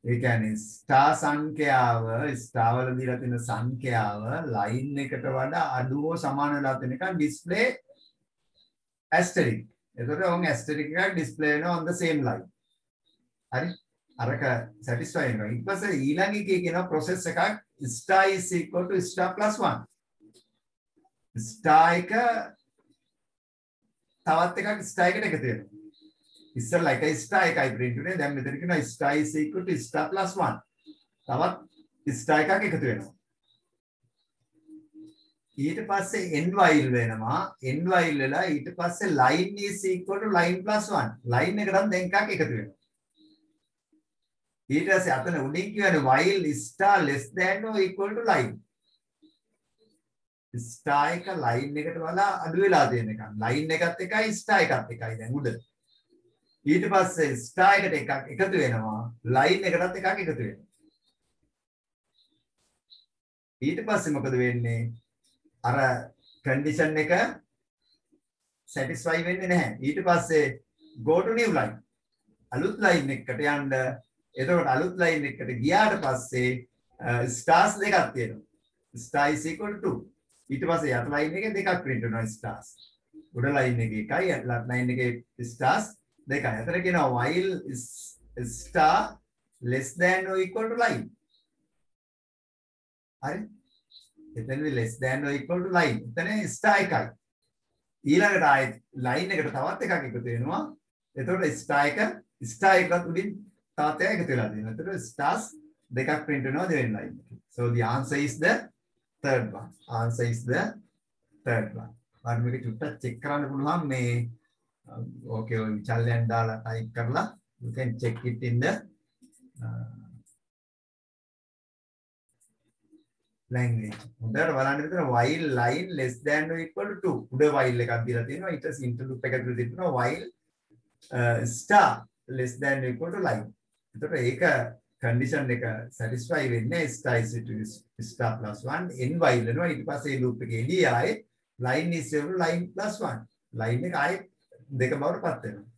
ඒ කියන්නේ star සංඛ්‍යාව star වල දීලා තියෙන සංඛ්‍යාව line එකට වඩා අඩු හෝ සමාන වෙලා තියෙනකන් display asterisk. එතකොට ඔන් asterisk එකක් display වෙනවා on the same line. හරි? අරක satisfy වෙනවා. ඊට පස්සේ ඊළඟ එකේ කියනවා process එකක් star is equal to star plus 1. star එක තවත් එකක් star එකට එකතු වෙනවා. ඉස්සෙල්ලා එකයි star එකයි print උනේ. දැන් මෙතන කියනවා star is equal to star plus 1. තවත් star එකක් එකතු වෙනවා. ඊට පස්සේ end while වෙනවා. end while වෙලා ඊට පස්සේ line is equal to line plus 1. line එකටත් දැන් එකක් එකතු වෙනවා. ඊට පස්සේ අතන උඩින් කියන්නේ while star less than or equal to line. star එක line එකට වඩා අඩු වෙලා තියෙන එක. line එකත් එකයි star එකත් එකයි දැන් උඩ. ඊට පස්සේ star එකට එකක් එකතු වෙනවා. line එකටත් එකක් එකතු වෙනවා. ඊට පස්සේ මොකද වෙන්නේ? අර condition එක satisfy වෙන්නේ නැහැ. ඊට පස්සේ go to new line. අලුත් line එකකට යන්න. එතකොට අලුත් line එකකට ගියාට පස්සේ stars දෙකක් තියෙනවා. star is equal to 2. ඊට පස්සේ යට line එකේ දෙකක් print වෙනවා stars. උඩ line එකේ එකයි යට line එකේ stars දෙකයි. අතන කියනවා while star less than or equal to line. හරි? එතනදී less than or equal to line. එතන star එකයි. ඊළඟට ආයෙත් line එකට තවත් එකක් එකතු වෙනවා. එතකොට star එකත් උඩින් තවත් එකක් එකතු වෙලා තියෙනවා. එතකොට stars දෙකක් print වෙනවා දෙවෙනි line එකේ. So the answer is the third one. Answer is the third one. මම මේක චුට්ටක් check කරන්න පුළුවන් මේ okay ඔය විචල්යන් දාලා type කරලා you can check it in the language. හොඳට බලන්න විතර while line less than or equal to 2. උඩ while එකක් දීලා තියෙනවා. ඊට පස්සේ interloop එකක් දීලා තියෙනවා while star less than or equal to line. එතකොට ඒක condition එක satisfy වෙන්නේ star is equal to star plus 1 end while වෙනවා. ඊට පස්සේ loop එකේ එළිය ආයේ line is equal to line plus 1. line එක ආයේ දෙක බවට පත් වෙනවා.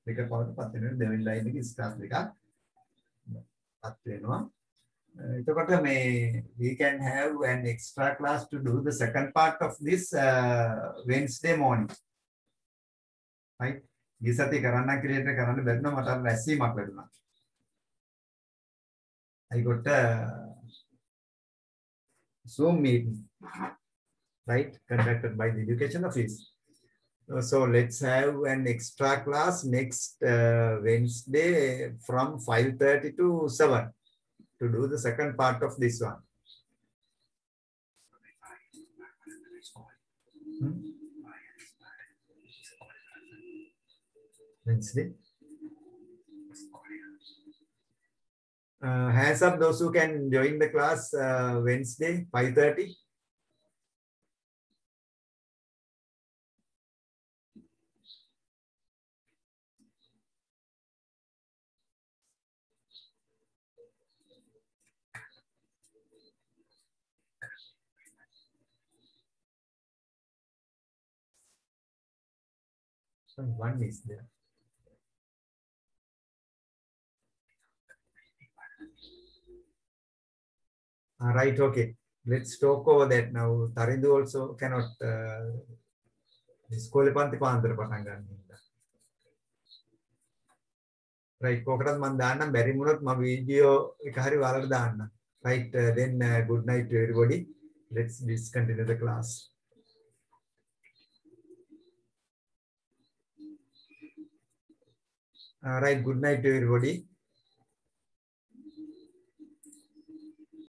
දෙක බවට පත් වෙනවා. දෙවෙනි line එකේ stars දෙකක් පත් වෙනවා. එතකොට මේ we can have an extra class to do the second part of this Wednesday morning. right? මේ සතිය කරන්න ක්‍රියේට් කරන්න බැරිනම් මට අර රැස්වීමක් ලැබුණා. I got a Zoom meeting, right, conducted by the Education Office. So let's have an extra class next Wednesday from 5:30 to 7 to do the second part of this one. Wednesday. Hands up those who can join the class Wednesday 5:30. So one is there. Right, okay. Let's talk over that now. Tarindu also cannot school panthi paandara patan ganna. Right, kokadat man danna bari munot ma video එක හරි වලට දාන්න. Right, then good night to everybody. Let's discontinue the class. Right, good night to everybody.